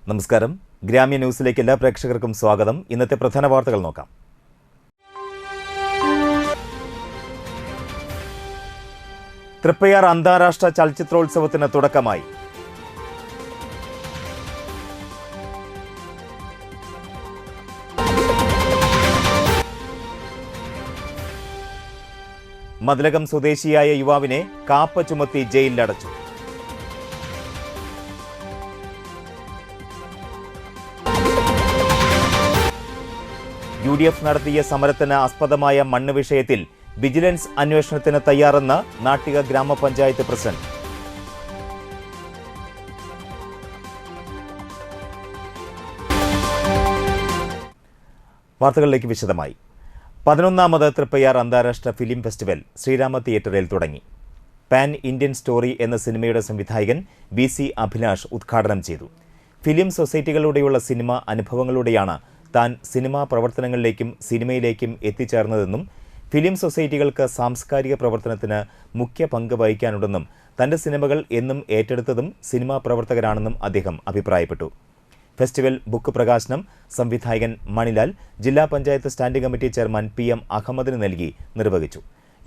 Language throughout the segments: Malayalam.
നമസ്കാരം. ഗ്രാമ്യ ന്യൂസിലേക്ക് എല്ലാ പ്രേക്ഷകർക്കും സ്വാഗതം. ഇന്നത്തെ പ്രധാന വാർത്തകൾ നോക്കാം. തൃപ്പയാർ അന്താരാഷ്ട്ര ചലച്ചിത്രോത്സവത്തിന് തുടക്കമായി. മതിലകം സ്വദേശിയായ യുവാവിനെ കാപ്പ ചുമത്തി ജയിലിലടച്ചു. UDF നടത്തിയ സമരത്തിന് ആസ്പദമായ മണ്ണ് വിഷയത്തിൽ വിജിലൻസ് അന്വേഷണത്തിന് തയ്യാറെന്ന് നാട്ടിക ഗ്രാമപഞ്ചായത്ത് പ്രസിഡന്റ്. വാർത്തകളിലേക്ക് വിശദമായി. 11ാമത് തൃപ്പയാർ അന്താരാഷ്ട്ര ഫിലിം ഫെസ്റ്റിവൽ ശ്രീരാമ തിയേറ്ററിൽ തുടങ്ങി. പാൻ ഇന്ത്യൻ സ്റ്റോറി എന്ന സിനിമയുടെ സംവിധായകൻ BC അഭിലാഷ് ഉദ്ഘാടനം ചെയ്തു. ഫിലിം സൊസൈറ്റികളിലൂടെയുള്ള സിനിമ അനുഭവങ്ങളിലൂടെയാണ് താൻ സിനിമാ പ്രവർത്തനങ്ങളിലേക്കും സിനിമയിലേക്കും എത്തിച്ചേർന്നതെന്നും ഫിലിം സൊസൈറ്റികൾക്ക് സാംസ്കാരിക പ്രവർത്തനത്തിന് മുഖ്യ പങ്ക് വഹിക്കാനുണ്ടെന്നും തന്റെ സിനിമകൾ എന്നും ഏറ്റെടുത്തതും സിനിമാ പ്രവർത്തകരാണെന്നും അദ്ദേഹം അഭിപ്രായപ്പെട്ടു. ഫെസ്റ്റിവൽ ബുക്ക് പ്രകാശനം സംവിധായകൻ മണിലാൽ ജില്ലാ panchayat standing committee chairman PM അഹമ്മദിന് നൽകി നിർവഹിച്ചു.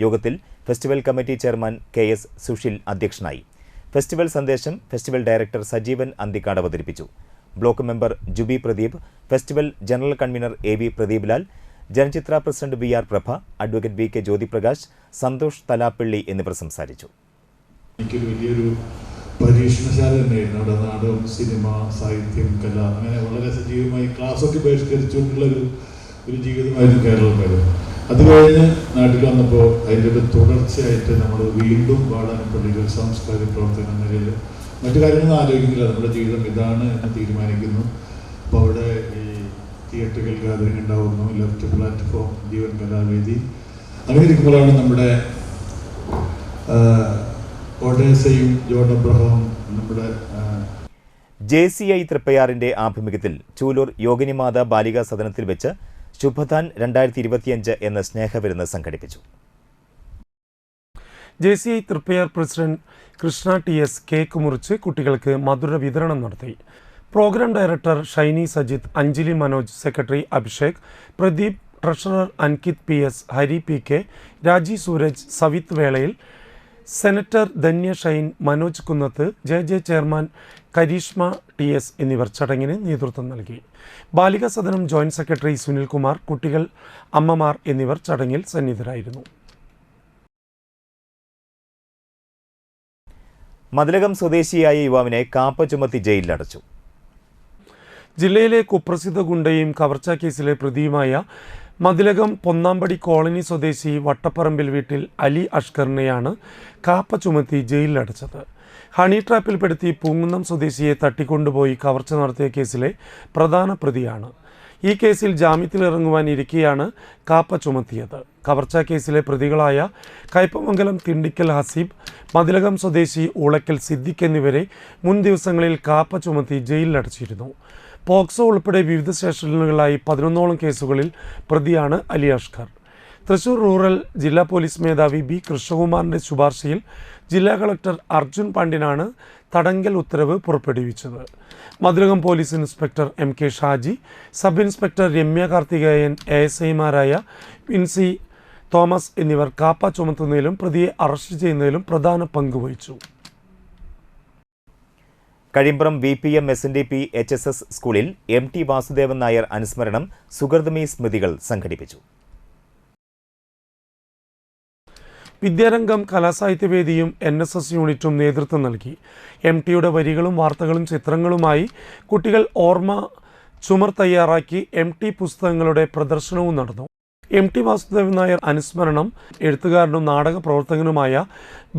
യോഗത്തിൽ festival committee chairman KS Sushil അധ്യക്ഷനായി. ഫെസ്റ്റിവൽ സന്ദേശം ഫെസ്റ്റിവൽ ഡയറക്ടർ സജീവൻ അന്തിക്കാട് അവതരിപ്പിച്ചു. Block member Jubi Pradeep, festival general convener AV Pradeep Lal, Janachithra president VR Prabha, advocate VK Jyothiprakash, Santhosh Thalappally എന്നിവർ സംസാരിച്ചു. എനിക്കൊരു വലിയൊരു പരീക്ഷണശാല തന്നെയായിരുന്നു. അവിടെ നാടകം, സിനിമ, സാഹിത്യം, കല, അങ്ങനെ വളരെ സജീവമായി ക്ലാസ്സൊക്കെ ബഹിഷ്കരിച്ചുകൊണ്ടുള്ള ഒരു ജീവിതമായിരുന്നു കേരളത്തിലായിരുന്നു. അത് കഴിഞ്ഞ് നാട്ടിൽ വന്നപ്പോൾ അതിൻ്റെ ഒരു തുടർച്ചയായിട്ട് നമ്മൾ വീണ്ടും പാടാനപ്പെട്ട ഒരു സാംസ്കാരിക പ്രവർത്തനം എന്ന നിലയിൽ മറ്റു കാര്യങ്ങളൊന്നും ആലോചിക്കുന്നില്ല. നമ്മുടെ ജീവിതം ഇതാണ് എന്ന് തീരുമാനിക്കുന്നു. അപ്പോൾ അവിടെ ഈ തിയേറ്ററുകൾ ഗാദറിംഗ് ഉണ്ടാവുന്നു, ലെഫ്റ്റ് പ്ലാറ്റ്ഫോം, ജീവൻ കലാവേദി, അങ്ങനെ ഇരിക്കുമ്പോഴാണ് നമ്മുടെ ഓഡേസയും ജോൺ അബ്രഹാം നമ്മുടെ JCI തൃപ്പയാറിന്റെ ആഭിമുഖ്യത്തിൽ ചൂലൂർ യോഗിനിമാത ബാലികാ സദനത്തിൽ വെച്ച് ശുഭദാൻ 2025 എന്ന സ്നേഹവിരുന്ന് സംഘടിപ്പിച്ചു. JCI Triprayar president Krishna TS cake മുറിച്ച് കുട്ടികൾക്ക് മധുര വിതരണം നടത്തി. Programme director Shiny Sajith, Anjali Manoj, secretary Abhishek, Pradeep, treasurer Ankit PS, Hari PK, Raji Suraj, Savith വേളയിൽ, senator Dhanya Shine, Manoj Kunnath, JJ chairman Karishma TS എന്നിവർ ചടങ്ങിന് നേതൃത്വം നൽകി. ബാലികാ സദനം ജോയിന്റ് സെക്രട്ടറി സുനിൽകുമാർ, കുട്ടികൾ, അമ്മമാർ എന്നിവർ ചടങ്ങിൽ സന്നിഹിതരായിരുന്നു. മതിലകം സ്വദേശിയായ യുവാവിനെ കാപ്പ ചുമത്തി ജയിലിലടച്ചു. ജില്ലയിലെ കുപ്രസിദ്ധ ഗുണ്ടയും കവർച്ചാ കേസിലെ പ്രതിയുമായ മതിലകം പൊന്നാമ്പടി കോളനി സ്വദേശി വട്ടപ്പറമ്പിൽ വീട്ടിൽ അലി അഷ്കറിനെയാണ് കാപ്പ ചുമത്തി ജയിലിലടച്ചത്. ഹണി ട്രാപ്പിൽപ്പെടുത്തി പൂങ്കുന്നം സ്വദേശിയെ തട്ടിക്കൊണ്ടുപോയി കവർച്ച നടത്തിയ കേസിലെ പ്രധാന പ്രതിയാണ്. ഈ കേസിൽ ജാമ്യത്തിലിറങ്ങുവാനിരിക്കെയാണ് കാപ്പ ചുമത്തിയത്. കവർച്ചാ കേസിലെ പ്രതികളായ കയ്പമംഗലം തിണ്ടിക്കൽ ഹസീബ്, മതിലകം സ്വദേശി ഊളക്കൽ സിദ്ദിഖ് എന്നിവരെ മുൻ ദിവസങ്ങളിൽ കാപ്പ ചുമത്തി ജയിലിലടച്ചിരുന്നു. പോക്സോ ഉൾപ്പെടെ വിവിധ സ്റ്റേഷനുകളിലായി 11ഓളം കേസുകളിൽ പ്രതിയാണ് അലി അഷ്കർ. തൃശൂർ റൂറൽ ജില്ലാ പോലീസ് മേധാവി B കൃഷ്ണകുമാറിൻ്റെ ശുപാർശയിൽ ജില്ലാ കളക്ടർ അർജുൻ പാണ്ഡ്യനാണ് തടങ്കൽ ഉത്തരവ് പുറപ്പെടുവിച്ചത്. Mathilakam police inspector MK Shaji, sub inspector Ramya Karthikeyan, ASIമാരായ വിൻസി തോമസ് എന്നിവർ കാപ്പ ചുമത്തുന്നതിലും പ്രതിയെ അറസ്റ്റ് ചെയ്യുന്നതിലും പ്രധാന പങ്കുവഹിച്ചു. കഴിമ്പ്രം VPM SNDP HSS സ്കൂളിൽ MT വാസുദേവൻ നായർ അനുസ്മരണം സുഗർദമി സ്മൃതികൾ സംഘടിപ്പിച്ചു. വിദ്യാരംഗം കലാസാഹിത്യവേദിയും NSS യൂണിറ്റും നേതൃത്വം നൽകി. MTയുടെ വരികളും വാർത്തകളും ചിത്രങ്ങളുമായി കുട്ടികൾ ഓർമ്മ ചുമർ തയ്യാറാക്കി MT പുസ്തകങ്ങളുടെ പ്രദർശനവും നടന്നു. MT വാസുദേവൻ നായർ അനുസ്മരണം എഴുത്തുകാരനും നാടക പ്രവർത്തകനുമായ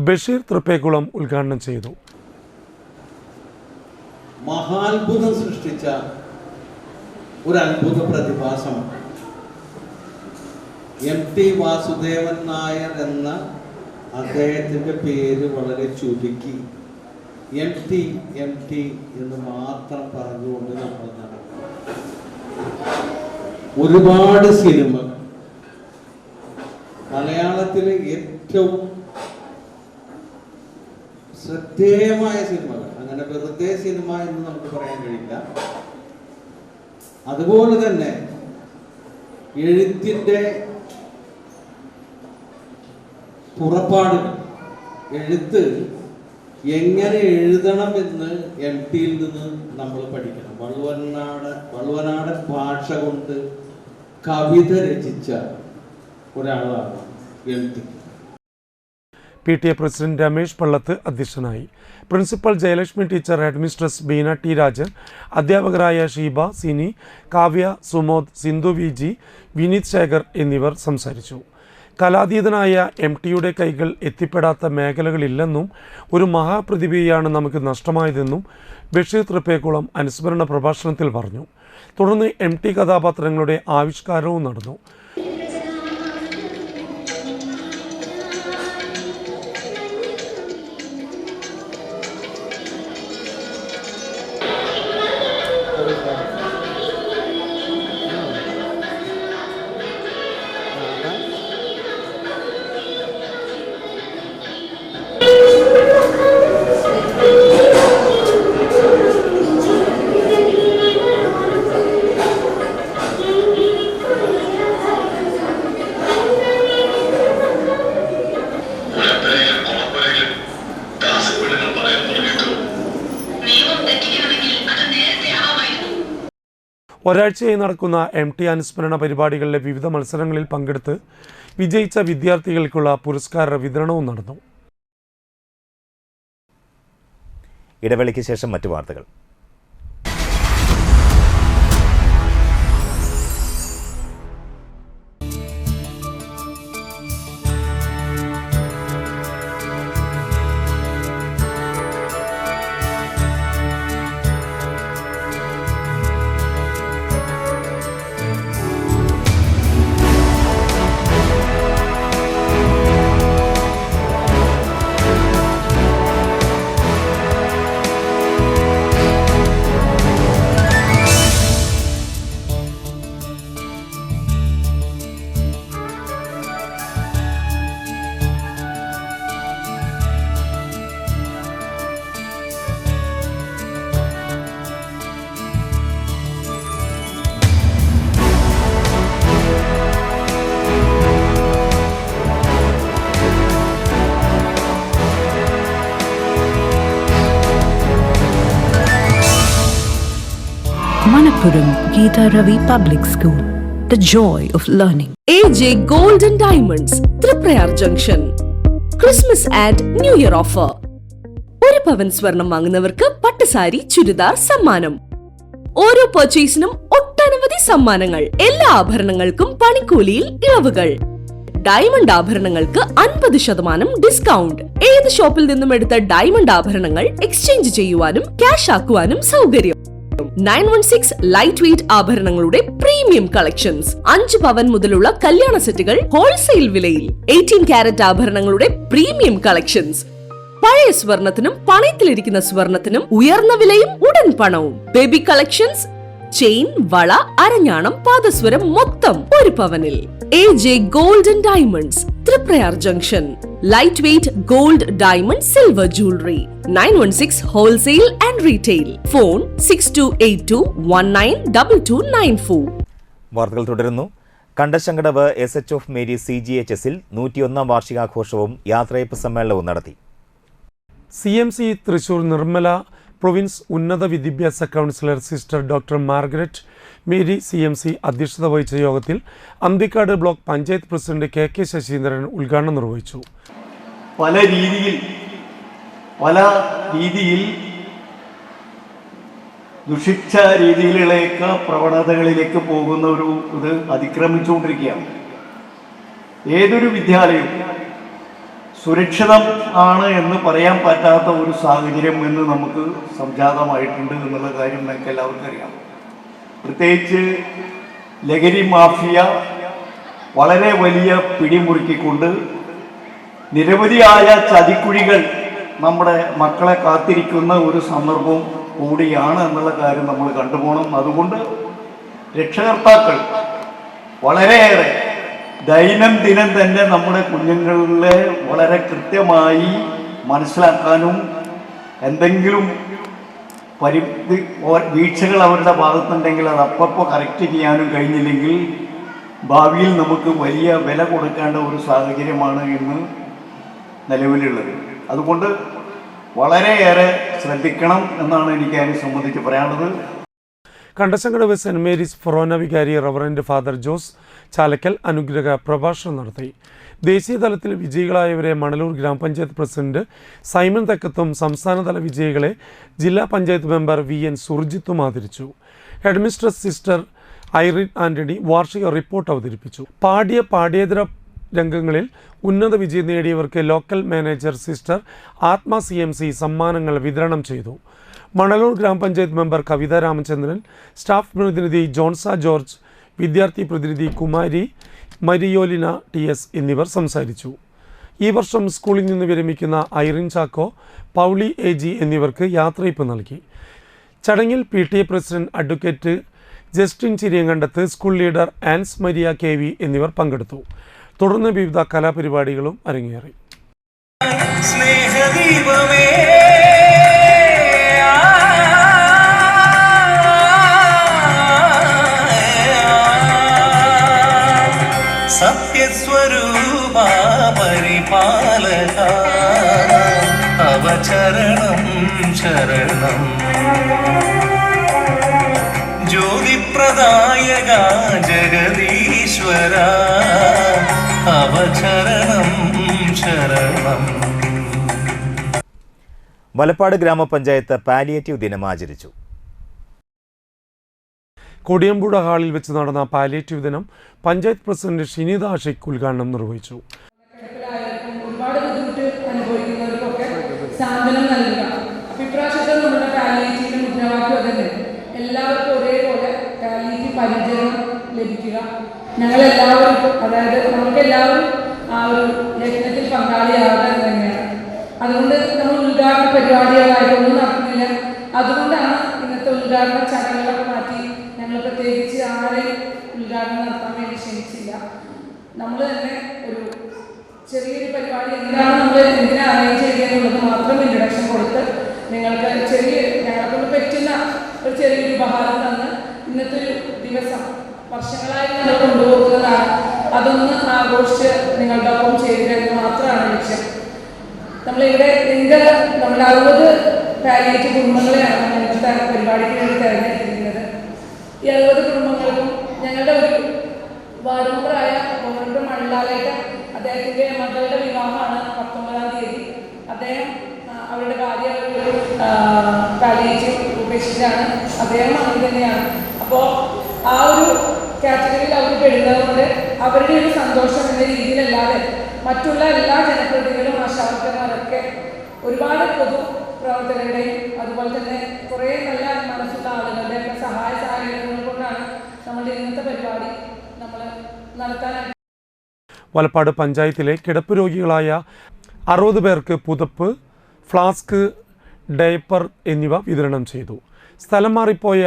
ബഷീർ തൃപ്പേക്കുളം ഉദ്ഘാടനം ചെയ്തു. മഹാത്ഭുതം സൃഷ്ടിച്ച ഒരു അത്ഭുത പ്രതിഭാസം MT വാസുദേവൻ നായർ എന്ന അദ്ദേഹത്തിൻ്റെ പേര് വളരെ ചുരുക്കി MT എന്ന് മാത്രം പറഞ്ഞുകൊണ്ട് നമ്മൾ നടക്കും. ഒരുപാട് സിനിമകൾ, മലയാളത്തിലെ ഏറ്റവും ശ്രദ്ധേയമായ സിനിമകൾ, അങ്ങനെ വെറുതെ വെറുതെ സിനിമ എന്ന് നമുക്ക് പറയാൻ കഴിയില്ല. അതുപോലെ തന്നെ എഴുത്തിൻ്റെ പുറപ്പാടുകൾ, എഴുത്ത് എങ്ങനെ എഴുതണമെന്ന് MTയിൽ നിന്ന് നമ്മൾ പഠിക്കണം. വള്ളുവനാടൻ ഭാഷ കൊണ്ട് കവിത രചിച്ച ഒരാളാണ് MT. PTA president Ramesh Pallath അധ്യക്ഷനായി. Principal Jayalakshmi teacher, headmistress Beena T Rajan, അധ്യാപകരായ ഷീബ, സിനി, കാവ്യ, സുമോദ്, സിന്ധു VG, വിനീത് ശേഖർ എന്നിവർ സംസാരിച്ചു. കലാതീതനായ MTയുടെ കൈകൾ എത്തിപ്പെടാത്ത മേഖലകളില്ലെന്നും ഒരു മഹാപ്രതിഭയെയാണ് നമുക്ക് നഷ്ടമായതെന്നും ബഷീർ തൃപ്പേക്കുളം അനുസ്മരണ പ്രഭാഷണത്തിൽ പറഞ്ഞു. തുടർന്ന് MT കഥാപാത്രങ്ങളുടെ ആവിഷ്കാരവും നടന്നു. ഒരാഴ്ചയായി നടക്കുന്ന MT അനുസ്മരണ പരിപാടികളിലെ വിവിധ മത്സരങ്ങളിൽ പങ്കെടുത്ത് വിജയിച്ച വിദ്യാർത്ഥികൾക്കുള്ള പുരസ്കാര വിതരണവും നടന്നു. ഇടവേളയ്ക്ക് ശേഷം മറ്റു വാർത്തകൾ. Manappuram Geeta Ravi Public School, the joy of learning. AJ Gold and Diamonds, Tripprayar Junction. Christmas and New Year offer. ഒരു പവൻ സ്വർണം വാങ്ങുന്നവർക്ക് പട്ടുസാരി, ചുരിദാർ സമ്മാനം. ഓരോ പർച്ചേസിനും ഒട്ടനവധി സമ്മാനങ്ങൾ. എല്ലാ ആഭരണങ്ങൾക്കും പണിക്കൂലിയിൽ ഇളവുകൾ. ഡയമണ്ട് ആഭരണങ്ങൾക്ക് 50% ഡിസ്കൗണ്ട്. ഏത് ഷോപ്പിൽ നിന്നും എടുത്ത ഡയമണ്ട് ആഭരണങ്ങൾ എക്സ്ചേഞ്ച് ചെയ്യുവാനും ക്യാഷ് ആക്കുവാനും സൗകര്യം. 916 ലൈറ്റ് വെയ്റ്റ് ആഭരണങ്ങളുടെ പ്രീമിയം കളക്ഷൻസ്. 5 പവൻ മുതലുള്ള കല്യാണ സെറ്റുകൾ ഹോൾസെയിൽ വിലയിൽ. 18 കാരറ്റ് ആഭരണങ്ങളുടെ പ്രീമിയം കളക്ഷൻസ്. പഴയ സ്വർണത്തിനും പണയത്തിലിരിക്കുന്ന സ്വർണത്തിനും ഉയർന്ന വിലയും ഉടൻ പണവും. ബേബി കളക്ഷൻസ്, ചെയിൻ, വള, അരഞ്ഞാണം, പാദസ്വരം മൊത്തം ഒരു പവനിൽ. AJ Gold and Diamonds, Tripprayar Junction. Lightweight gold, diamond, silver jewelry. 916 wholesale and retail. Phone 6282192294. വാർത്തകൾ തുടരുന്നു. കണ്ടശങ്കടവ് SH ഓഫ് മേരി CGHSൽ 101 വാർഷികാഘോഷവും യാത്രയപ്പ് സമ്മേളനവും നടത്തി. CMC തൃശൂർ നിർമ്മല പ്രൊവിൻസ് ഉന്നത വിദ്യാഭ്യാസ counsellor sister doctor Margaret Mary CMC അധ്യക്ഷത വഹിച്ച യോഗത്തിൽ Anthikad block panchayat president KK Saseendran ഉദ്ഘാടനം നിർവഹിച്ചു. പല രീതിയിൽ ദുഷിച്ച രീതിയിലേക്ക് പ്രവണതകളിലേക്ക് പോകുന്ന ഒരു ഇത് അതിക്രമിച്ചുകൊണ്ടിരിക്കുകയാണ്. ഏതൊരു വിദ്യാലയവും സുരക്ഷിതം ആണ് എന്ന് പറയാൻ പറ്റാത്ത ഒരു സാഹചര്യം എന്ന് നമുക്ക് സംജാതമായിട്ടുണ്ട് എന്നുള്ള കാര്യം നമുക്ക് എല്ലാവർക്കും അറിയാം. പ്രത്യേകിച്ച് ലഹരി മാഫിയ വളരെ വലിയ പിടിമുറുക്കിക്കൊണ്ട് നിരവധിയായ ചതിക്കുഴികൾ നമ്മുടെ മക്കളെ കാത്തിരിക്കുന്ന ഒരു സന്ദർഭം കൂടിയാണ് എന്നുള്ള കാര്യം നമ്മൾ കണ്ടുപോകണം. അതുകൊണ്ട് രക്ഷകർത്താക്കൾ വളരെയേറെ ദൈനംദിനം തന്നെ നമ്മുടെ കുഞ്ഞുങ്ങളെ വളരെ കൃത്യമായി മനസ്സിലാക്കാനും എന്തെങ്കിലും വീഴ്ചകൾ അവരുടെ ഭാഗത്തുണ്ടെങ്കിൽ അത് അപ്പോൾ കറക്റ്റ് ചെയ്യാനും കഴിഞ്ഞില്ലെങ്കിൽ ഭാവിയിൽ നമുക്ക് വലിയ വില കൊടുക്കേണ്ട ഒരു സാഹചര്യമാണ് ഇന്ന് നിലവിലുള്ളത്. അതുകൊണ്ട് വളരെയേറെ ശ്രദ്ധിക്കണം എന്നാണ് എനിക്ക് അതിനെ സംബന്ധിച്ച് പറയാനുള്ളത്. കണ്ടശങ്കടവ് സെന്റ് മേരീസ് ഫൊറോന വികാരി റവറൻഡ് ഫാദർ ജോസ് ചാലക്കൽ അനുഗ്രഹ പ്രഭാഷണം നടത്തി. ദേശീയതലത്തിൽ വിജയികളായവരെ മണലൂർ ഗ്രാമപഞ്ചായത്ത് പ്രസിഡന്റ് സൈമൺ തെക്കത്തും സംസ്ഥാനതല വിജയികളെ ജില്ലാ പഞ്ചായത്ത് മെമ്പർ VN സുർജിത്തും ആദരിച്ചു. ഹെഡ്മിസ്ട്രസ് സിസ്റ്റർ ഐറിൻ ആന്റണി വാർഷിക റിപ്പോർട്ട് അവതരിപ്പിച്ചു. പാഠ്യേതര രംഗങ്ങളിൽ ഉന്നത വിജയം നേടിയവർക്ക് ലോക്കൽ മാനേജർ സിസ്റ്റർ ആത്മ CMC സമ്മാനങ്ങൾ വിതരണം ചെയ്തു. മണലൂർ ഗ്രാമപഞ്ചായത്ത് മെമ്പർ കവിത രാമചന്ദ്രൻ, സ്റ്റാഫ് പ്രതിനിധി ജോൺസ ജോർജ്, വിദ്യാർത്ഥി പ്രതിനിധി കുമാരി മരിയോലിന TS എന്നിവർ സംസാരിച്ചു. ഈ വർഷം സ്കൂളിൽ നിന്ന് വിരമിക്കുന്ന ഐറിൻ ചാക്കോ, പൗളി AG എന്നിവർക്ക് യാത്രയപ്പ് നൽകി. ചടങ്ങിൽ PTA president advocate Justin Chiriyankandath, school leader Ans Maria KV എന്നിവർ പങ്കെടുത്തു. തുടർന്ന് വിവിധ കലാപരിപാടികളും അരങ്ങേറി. സത്യസ്വരൂപ പരിപാലക അവചരണം ശരണം ജ്യോതിപ്രദായക ജഗദീശ്വര അവചരണം ശരണം. വലപ്പാട് ഗ്രാമപഞ്ചായത്ത് പാലിയേറ്റീവ് ദിനം ആചരിച്ചു. കൊടിയമ്പുഴ ഹാളിൽ വെച്ച് നടന്ന പാലിയേറ്റീവ് ദിനം പഞ്ചായത്ത് പ്രസിഡന്റ് ഷിനിത ആഷിഖ് ഉദ്ഘാടനം നിർവഹിച്ചു. ഒരുപാട് ബുദ്ധിമുട്ട് അനുഭവിക്കുന്നവർക്കൊക്കെ സാന്ത്വനം നൽകുക. അപ്പോൾ ഇപ്രാവശ്യത്തെ നമ്മുടെ പാലിയേറ്റീവിന്റെ മുദ്രാവാക്യം തന്നെ എല്ലാവർക്കും ഒരേപോലെ പാലിയേറ്റീവ് പരിചരണം ലഭിക്കുക. ഞങ്ങളെല്ലാവരും, അതായത് നമുക്കെല്ലാവരും ആ ഒരു യജ്ഞത്തിൽ പങ്കാളിയാവുക എന്ന് തന്നെയാണ്. അതുകൊണ്ട് നമ്മൾ ഉദ്ഘാടന പരിപാടികളായിട്ടൊന്നും നടത്തുന്നില്ല. അതുകൊണ്ടാണ് ഇന്നത്തെ ഉദ്ഘാടന ചടങ്ങുകളൊക്കെ മാറ്റി ഞങ്ങൾ പ്രത്യേകിച്ച് ആരെയും ഉദ്ഘാടനം നടത്താൻ വേണ്ടി ക്ഷണിച്ചില്ല. നമ്മൾ തന്നെ ഒരു ചെറിയൊരു പരിപാടി എന്തിനാ അറേഞ്ച് ചെയ്യുന്നത് മാത്രം ഇൻട്രഡക്ഷൻ കൊടുത്ത് നിങ്ങൾക്ക് ഞങ്ങളെക്കൊണ്ട് പറ്റുന്ന ഒരു ചെറിയൊരു ഉപഹാരം തന്ന് ഇന്നത്തെ ഒരു ദിവസം വർഷങ്ങളായി നിങ്ങൾ കൊണ്ടുപോകുന്നതാണ്. അതൊന്ന് ആഘോഷിച്ച് നിങ്ങളുടെ ഒപ്പം ചെയ്യുക എന്ന് മാത്രമാണ് ലക്ഷ്യം. നമ്മളിവിടെ നമ്മൾ 60 പാലിയേറ്റീവ് കുടുംബങ്ങളെയാണ് ഇന്നത്തെ പരിപാടിക്ക് വേണ്ടി തിരഞ്ഞെടുത്തിരിക്കുന്നത്. ഈ 60 കുടുംബങ്ങൾക്കും ഞങ്ങളുടെ ഒരു വാർഡ് മെമ്പറായ ഗവൺമെന്റ് മണ്ഡലാലേട്ടൻ, അദ്ദേഹത്തിൻ്റെ മകളുടെ വിവാഹമാണ് 19-ാം തീയതി. അദ്ദേഹം അവരുടെ ഭാര്യ ഒരു പാലിയേറ്റീവ് പേഷ്യൻ്റാണ്. അദ്ദേഹം അങ്ങനെ തന്നെയാണ്. അപ്പോൾ ആ ഒരു കാറ്റഗറിയിൽ അവർ പെടുന്നതുകൊണ്ട് അവരുടെ ഒരു സന്തോഷം എന്ന രീതിയിലല്ലാതെ മറ്റുള്ള എല്ലാ ജനപ്രതിനിധികളും ആശാവർക്കന്മാരൊക്കെ ഒരുപാട് പൊതുപ്രവർത്തകരുടെയും അതുപോലെ തന്നെ കുറേ നല്ല മനസ്സുള്ള ആളുകളുടെയൊക്കെ സഹായ സഹകരണങ്ങൾ കൊണ്ടാണ് നമ്മുടെ ഇന്നത്തെ പരിപാടി നമ്മൾ നടത്താനായിട്ട്. വലപ്പാട് പഞ്ചായത്തിലെ കിടപ്പ് രോഗികളായ 60 പേർക്ക് പുതപ്പ്, ഫ്ലാസ്ക്, ഡയപ്പർ എന്നിവ വിതരണം ചെയ്തു. സ്ഥലം മാറിപ്പോയ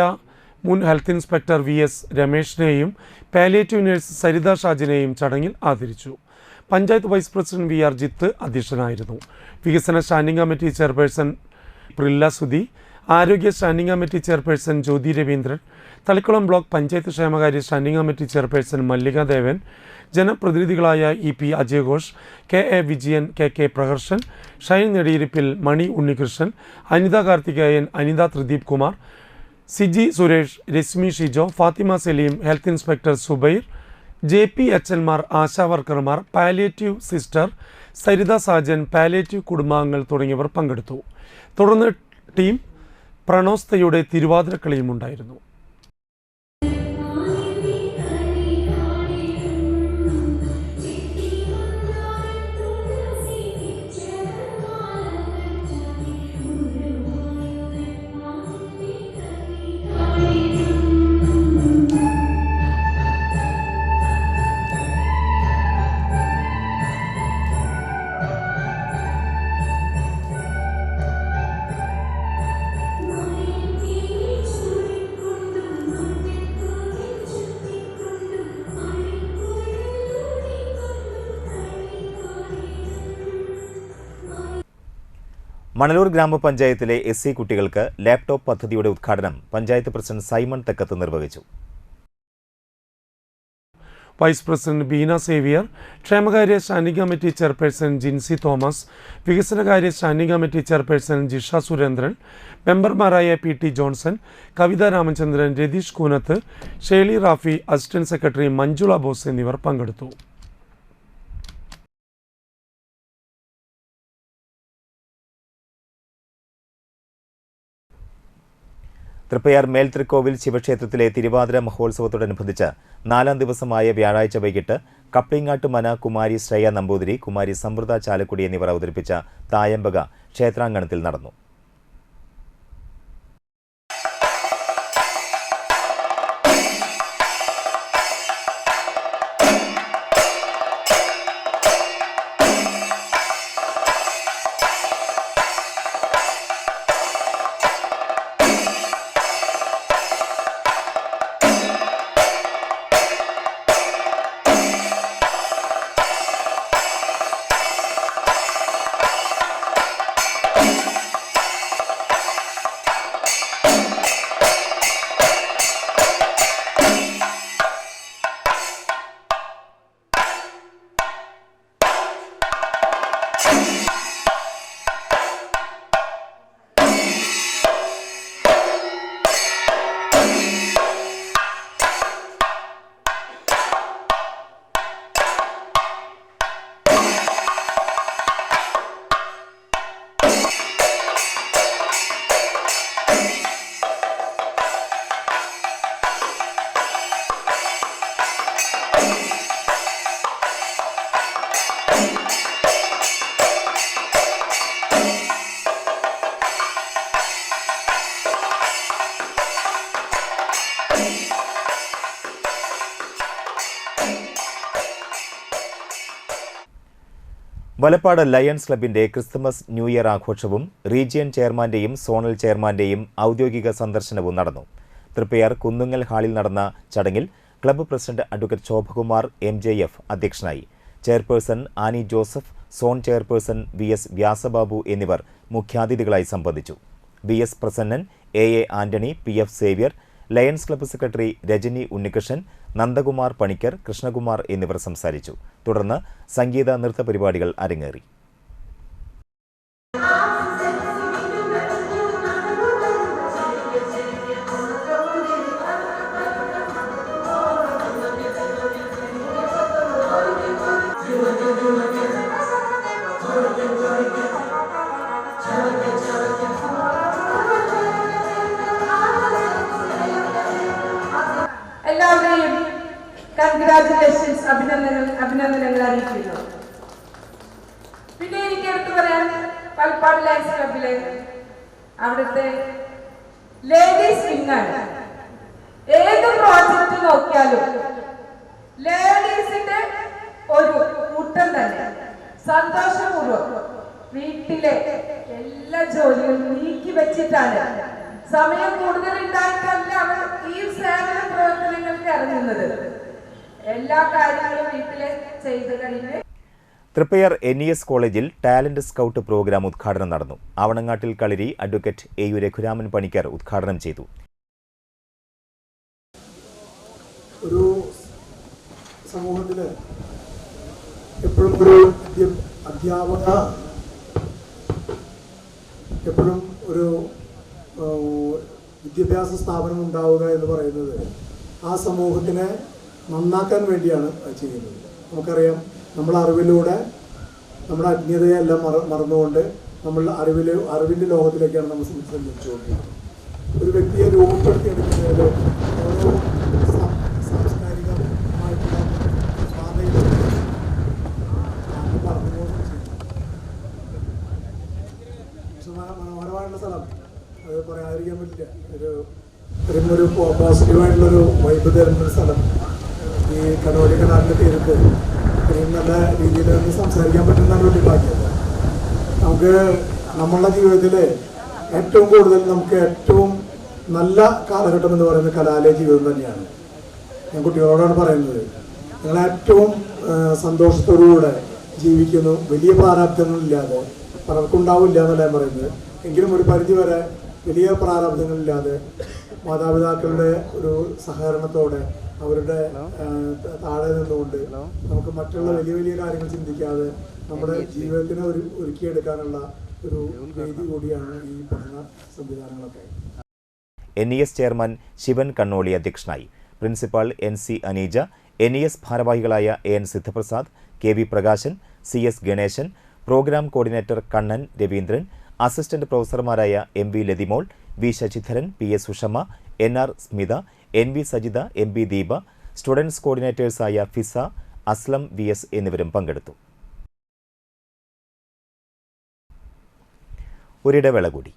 മുൻ ഹെൽത്ത് ഇൻസ്പെക്ടർ VS രമേഷിനെയും പാലിയേറ്റീവ് നഴ്സ് സരിത ഷാജിനെയും ചടങ്ങിൽ ആദരിച്ചു. Panchayat vice president VR Jith അധ്യക്ഷനായിരുന്നു. വികസന standing committee chairperson Prilla Sudhi, ആരോഗ്യ standing committee chairperson Jyothi Raveendran, Thalikulam block panchayat ക്ഷേമകാര്യ standing committee chairperson Mallika Devan, ജനപ്രതിനിധികളായ EP Ajay Ghosh, KA Vijayan, KK Praharshan, Shine Nediyirippil, Mani Unnikrishnan, Anitha Karthikeyan, Anitha Thrideep Kumar, Siji Suresh, Rashmi Shijo, Fathima Saleem, health inspector Zubair, JP അച്ഛന്മാർ, ആശാവർക്കർമാർ, palliative sister Saritha Sajan, palliative കുടുംബാംഗങ്ങൾ തുടങ്ങിയവർ പങ്കെടുത്തു. തുടർന്ന് ടീം പ്രണോസ്തയുടെ തിരുവാതിരക്കളിയും ഉണ്ടായിരുന്നു. മണലൂർ ഗ്രാമപഞ്ചായത്തിലെ SC കുട്ടികൾക്ക് ലാപ്ടോപ്പ് പദ്ധതിയുടെ ഉദ്ഘാടനം പഞ്ചായത്ത് പ്രസിഡന്റ് സൈമൺ തെക്കത്ത് നിർവഹിച്ചു. വൈസ് പ്രസിഡന്റ് ബീന സേവിയർ, ക്ഷേമകാര്യ standing committee chairperson Jincy Thomas, വികസനകാര്യ standing committee chairperson Jisha Surendran, മെമ്പർമാരായ PT Johnson, Kavitha Ramachandran, Ratheesh Koonath, Sheli Rafi, assistant secretary Manjula Bose എന്നിവർ പങ്കെടുത്തു. തൃപ്പയാർ മേൽതൃക്കോവിൽ ശിവക്ഷേത്രത്തിലെ തിരുവാതിര മഹോത്സവത്തോടനുബന്ധിച്ച് 4ാം ദിവസമായ വ്യാഴാഴ്ച വൈകിട്ട് കപ്ലിങ്ങാട്ട് മന കുമാരി ശ്രേയ നമ്പൂതിരി, കുമാരി സമൃദ്ധ ചാലക്കുടി എന്നിവർ അവതരിപ്പിച്ച തായമ്പക ക്ഷേത്രാങ്കണത്തിൽ നടന്നു. വലപ്പാട് ലയൺസ് ക്ലബിന്റെ ക്രിസ്തുമസ് ന്യൂ ഇയർ ആഘോഷവും റീജിയൻ ചെയർമാന്റെയും സോണൽ ചെയർമാന്റെയും ഔദ്യോഗിക സന്ദർശനവും നടന്നു. തൃപ്പയാർ കുന്നുങ്ങൽ ഹാളിൽ നടന്ന ചടങ്ങിൽ club president advocate Shobhakumar MJF അധ്യക്ഷനായി. Chairperson Annie Joseph, zone chairperson VS Vyasababu എന്നിവർ മുഖ്യാതിഥികളായി സംബന്ധിച്ചു. VS Prasannan, AA Antony, PF Xavier, lions club secretary Rajani Unnikrishnan, Nandakumar Panicker, Krishnakumar എന്നിവർ സംസാരിച്ചു. തുടർന്ന് സംഗീത നൃത്ത പരിപാടികൾ അരങ്ങേറി. എല്ലാവരെയും കൺഗ്രാറ്റുലേഷൻസ്, അഭിനന്ദനങ്ങൾ അറിയിക്കുന്നു. പിന്നെ എനിക്ക് എടുത്തു പറയാൻ വലപ്പാട് ലയൺസ് ക്ലബിലെ അവിടുത്തെ ലേഡീസ് വിങ്ങാണ്. ഏത് പ്രോജക്റ്റ് നോക്കിയാലും ലേഡീസിന്റെ ഒരു കൂട്ടം തന്നെ സന്തോഷപൂർവ്വം വീട്ടിലെ എല്ലാ ജോലിയും നീക്കി വെച്ചിട്ടാണ്, സമയം കൂടുതൽ ഉണ്ടായിട്ടല്ല അവർ ഈ സേവന പ്രവർത്തനങ്ങൾക്ക് ഇറങ്ങുന്നത്. എല്ലാ കാര്യങ്ങളും വീട്ടിലെ ചെയ്ത് കഴിഞ്ഞ് തൃപ്പയാർ NES കോളേജിൽ ടാലന്റ് സ്കൗട്ട് പ്രോഗ്രാം ഉദ്ഘാടനം നടന്നു. ആവണങ്ങാട്ടിൽ കളരി അഡ്വക്കേറ്റ് AU രഘുരാമൻ പണിക്കർ ഉദ്ഘാടനം ചെയ്തു. ഒരു സമൂഹത്തില് എപ്പോഴും ഒരു അധ്യാപക എപ്പോഴും ഒരു വിദ്യാഭ്യാസ സ്ഥാപനം ഉണ്ടാവുക എന്ന് പറയുന്നത് ആ സമൂഹത്തിനെ നന്നാക്കാൻ വേണ്ടിയാണ് ചെയ്യുന്നത്. നമുക്കറിയാം, നമ്മുടെ അറിവിലൂടെ നമ്മുടെ അജ്ഞതയെല്ലാം മറന്നുകൊണ്ട് നമ്മൾ അറിവിൻ്റെ ലോകത്തിലേക്കാണ് നമ്മൾ സഞ്ചരിച്ചുകൊണ്ടിരിക്കുന്നത്. ഒരു വ്യക്തിയെ രൂപപ്പെടുത്തിയെടുക്കുന്നതിലോ ഓരോ സാംസ്കാരികമായിട്ടുള്ള പാതയിലൂടെ പറഞ്ഞുകൊണ്ട് മനോഹരമായിട്ടുള്ള സ്ഥലം, അത് പറയാതിരിക്കാൻ പറ്റില്ല. ഒരു പോസിറ്റീവായിട്ടുള്ളൊരു വൈബ് തരുന്നൊരു സ്ഥലം. ഈ കനോലി കനാലിൻ്റെ തീരത്ത് ഇത്രയും നല്ല രീതിയിൽ സംസാരിക്കാൻ പറ്റുന്നതാണ് വലിയ ഭാഗ്യം. നമുക്ക് നമ്മളുടെ ജീവിതത്തിൽ ഏറ്റവും കൂടുതൽ നമുക്ക് ഏറ്റവും നല്ല കാലഘട്ടം എന്ന് പറയുന്നത് കലാലയ ജീവിതം തന്നെയാണ്. ഞാൻ കുട്ടികളോടാണ് പറയുന്നത്, നിങ്ങൾ ഏറ്റവും സന്തോഷത്തോടുകൂടെ ജീവിക്കുന്നു, വലിയ പ്രാരാബ്ദങ്ങളില്ലാതെ പലർക്കും ഉണ്ടാവില്ല എന്നല്ല ഞാൻ പറയുന്നത്. എങ്കിലും ഒരു പരിധിവരെ വലിയ പ്രാരബ്ധങ്ങളില്ലാതെ മാതാപിതാക്കളുടെ ഒരു സഹകരണത്തോടെ അവരുടെ താഴെ നിന്നുകൊണ്ട് നമുക്ക് മറ്റുള്ള വലിയ വലിയ കാര്യങ്ങൾ ചിന്തിക്കാതെ നമ്മുടെ ജീവിതത്തിനെ ഒരുക്കിയെടുക്കാനുള്ള ഒരു വേദി കൂടിയാണ് ഈ പഠന സംവിധാനങ്ങളൊക്കെ. NES ചെയർമാൻ ശിവൻ കണ്ണോളി അധ്യക്ഷനായി. പ്രിൻസിപ്പാൾ NC അനീജ, NES ഭാരവാഹികളായ AN Sidhaprasad, KV Prakashan, CS Ganeshan, programme coordinator Kannan Raveendran, assistant പ്രൊഫസർമാരായ MV Lathimol, V Sasidharan, PS Sushama, NR Smitha, NV Sajitha, MB Deepa, students കോർഡിനേറ്റേഴ്സായ ഫിസ, അസ്ലം VS എന്നിവരും പങ്കെടുത്തു. ഒരിടവേള കൂടി.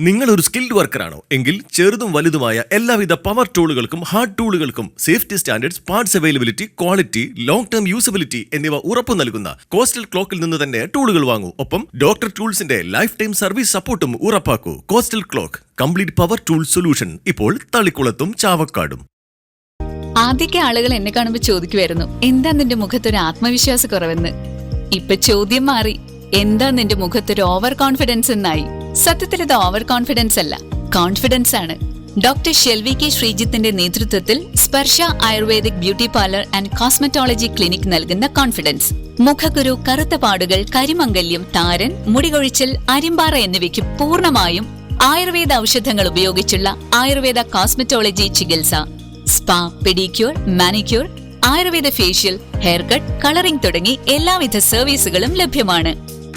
നിങ്ങൾ ഒരു സ്കിൽഡ് വർക്കറാണോ എങ്കിൽ ചെറുതും വലുതുമായ എല്ലാവിധ പവർ ടൂളുകൾക്കും ഹാർഡ് ടൂളുകൾക്കും safety standards, parts availability, quality, long term usability എന്നിവ ഉറപ്പു നൽകുന്ന കോസ്റ്റൽ ക്ലോക്കിൽ നിന്ന് തന്നെ ടൂളുകൾ വാങ്ങൂ. ഒപ്പം ഡോക്ടർ ടൂൾസിന്റെ ലൈഫ് ടൈം സർവീസ് സപ്പോർട്ടും ഉറപ്പാക്കൂ. Coastal clock, complete power tool solution, ഇപ്പോൾ തളിക്കുളത്തും ചാവക്കാടും. ആദ്യമൊക്കെ ആളുകൾ എന്നെ കാണുമ്പോൾ ചോദിക്കുമായിരുന്നു, എന്താ നിന്റെ മുഖത്തൊരു ആത്മവിശ്വാസ കുറവെന്ന്. ഇപ്പൊ ചോദ്യം മാറി, എന്താ നിന്റെ മുഖത്തൊരു ഓവർ കോൺഫിഡൻസ് എന്നായി. സത്യത്തിൽ ഇത് ഓവർ കോൺഫിഡൻസ് അല്ല, കോൺഫിഡൻസ് ആണ്. ഡോക്ടർ ഷെൽവി കെ ശ്രീജിത്തിന്റെ നേതൃത്വത്തിൽ Sparsha ayurvedic beauty parlour and cosmetology clinic നൽകുന്ന കോൺഫിഡൻസ്. മുഖക്കുരു, കറുത്ത പാടുകൾ, കരിമംഗല്യം, താരൻ, മുടികൊഴിച്ചിൽ, അരിമ്പാറ എന്നിവയ്ക്ക് പൂർണ്ണമായും ആയുർവേദ ഔഷധങ്ങൾ ഉപയോഗിച്ചുള്ള ആയുർവേദ കോസ്മെറ്റോളജി ചികിത്സ. Spa, pedicure, manicure, Ayurveda facial, hair cut, colouring തുടങ്ങി എല്ലാവിധ സർവീസുകളും ലഭ്യമാണ്.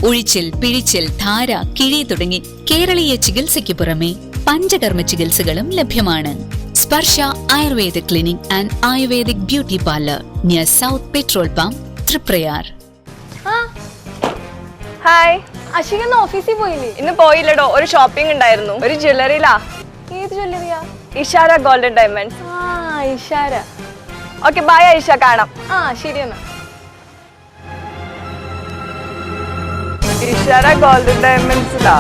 ഉഴിച്ചിൽ, പിഴിച്ചിൽ, ധാര, കിഴി തുടങ്ങി കേരളീയ ചികിത്സയ്ക്ക് പുറമെ പഞ്ചകർമ്മ ചികിത്സകളും ലഭ്യമാണ്. Sparsha Ayurveda clinic and ayurvedic beauty parlour near south petrol pump, Triprayar. Hi, Ashika ഇന്ന് ഓഫീസിൽ പോയില്ലേ? ഇന്ന് പോയില്ലടോ, ഒരു ഷോപ്പിംഗ് ഉണ്ടായിരുന്നു. ഒരു ജ്വല്ലറിയിലാ. ഏത് ജ്വല്ലറിയാ? Ishara golden diamonds. Ishara. Okay, bye Aisha, കാണാം. ശരി എന്നാ. ഇഷാര ഗോൾഡൻ ഡയമണ്ട്സിലാ.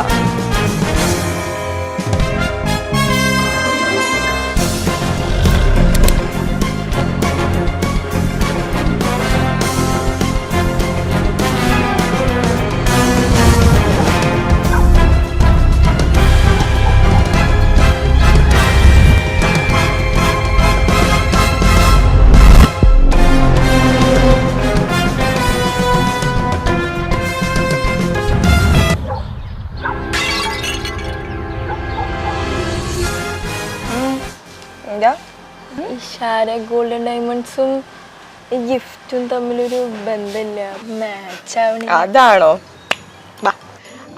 ഇഷാര ഗോൾഡൻ ഡയമണ്ട്സും ഗിഫ്റ്റും തമ്മിലൊരു ബന്ധമില്ല, മാച്ച് ആവണ. അതാണോ?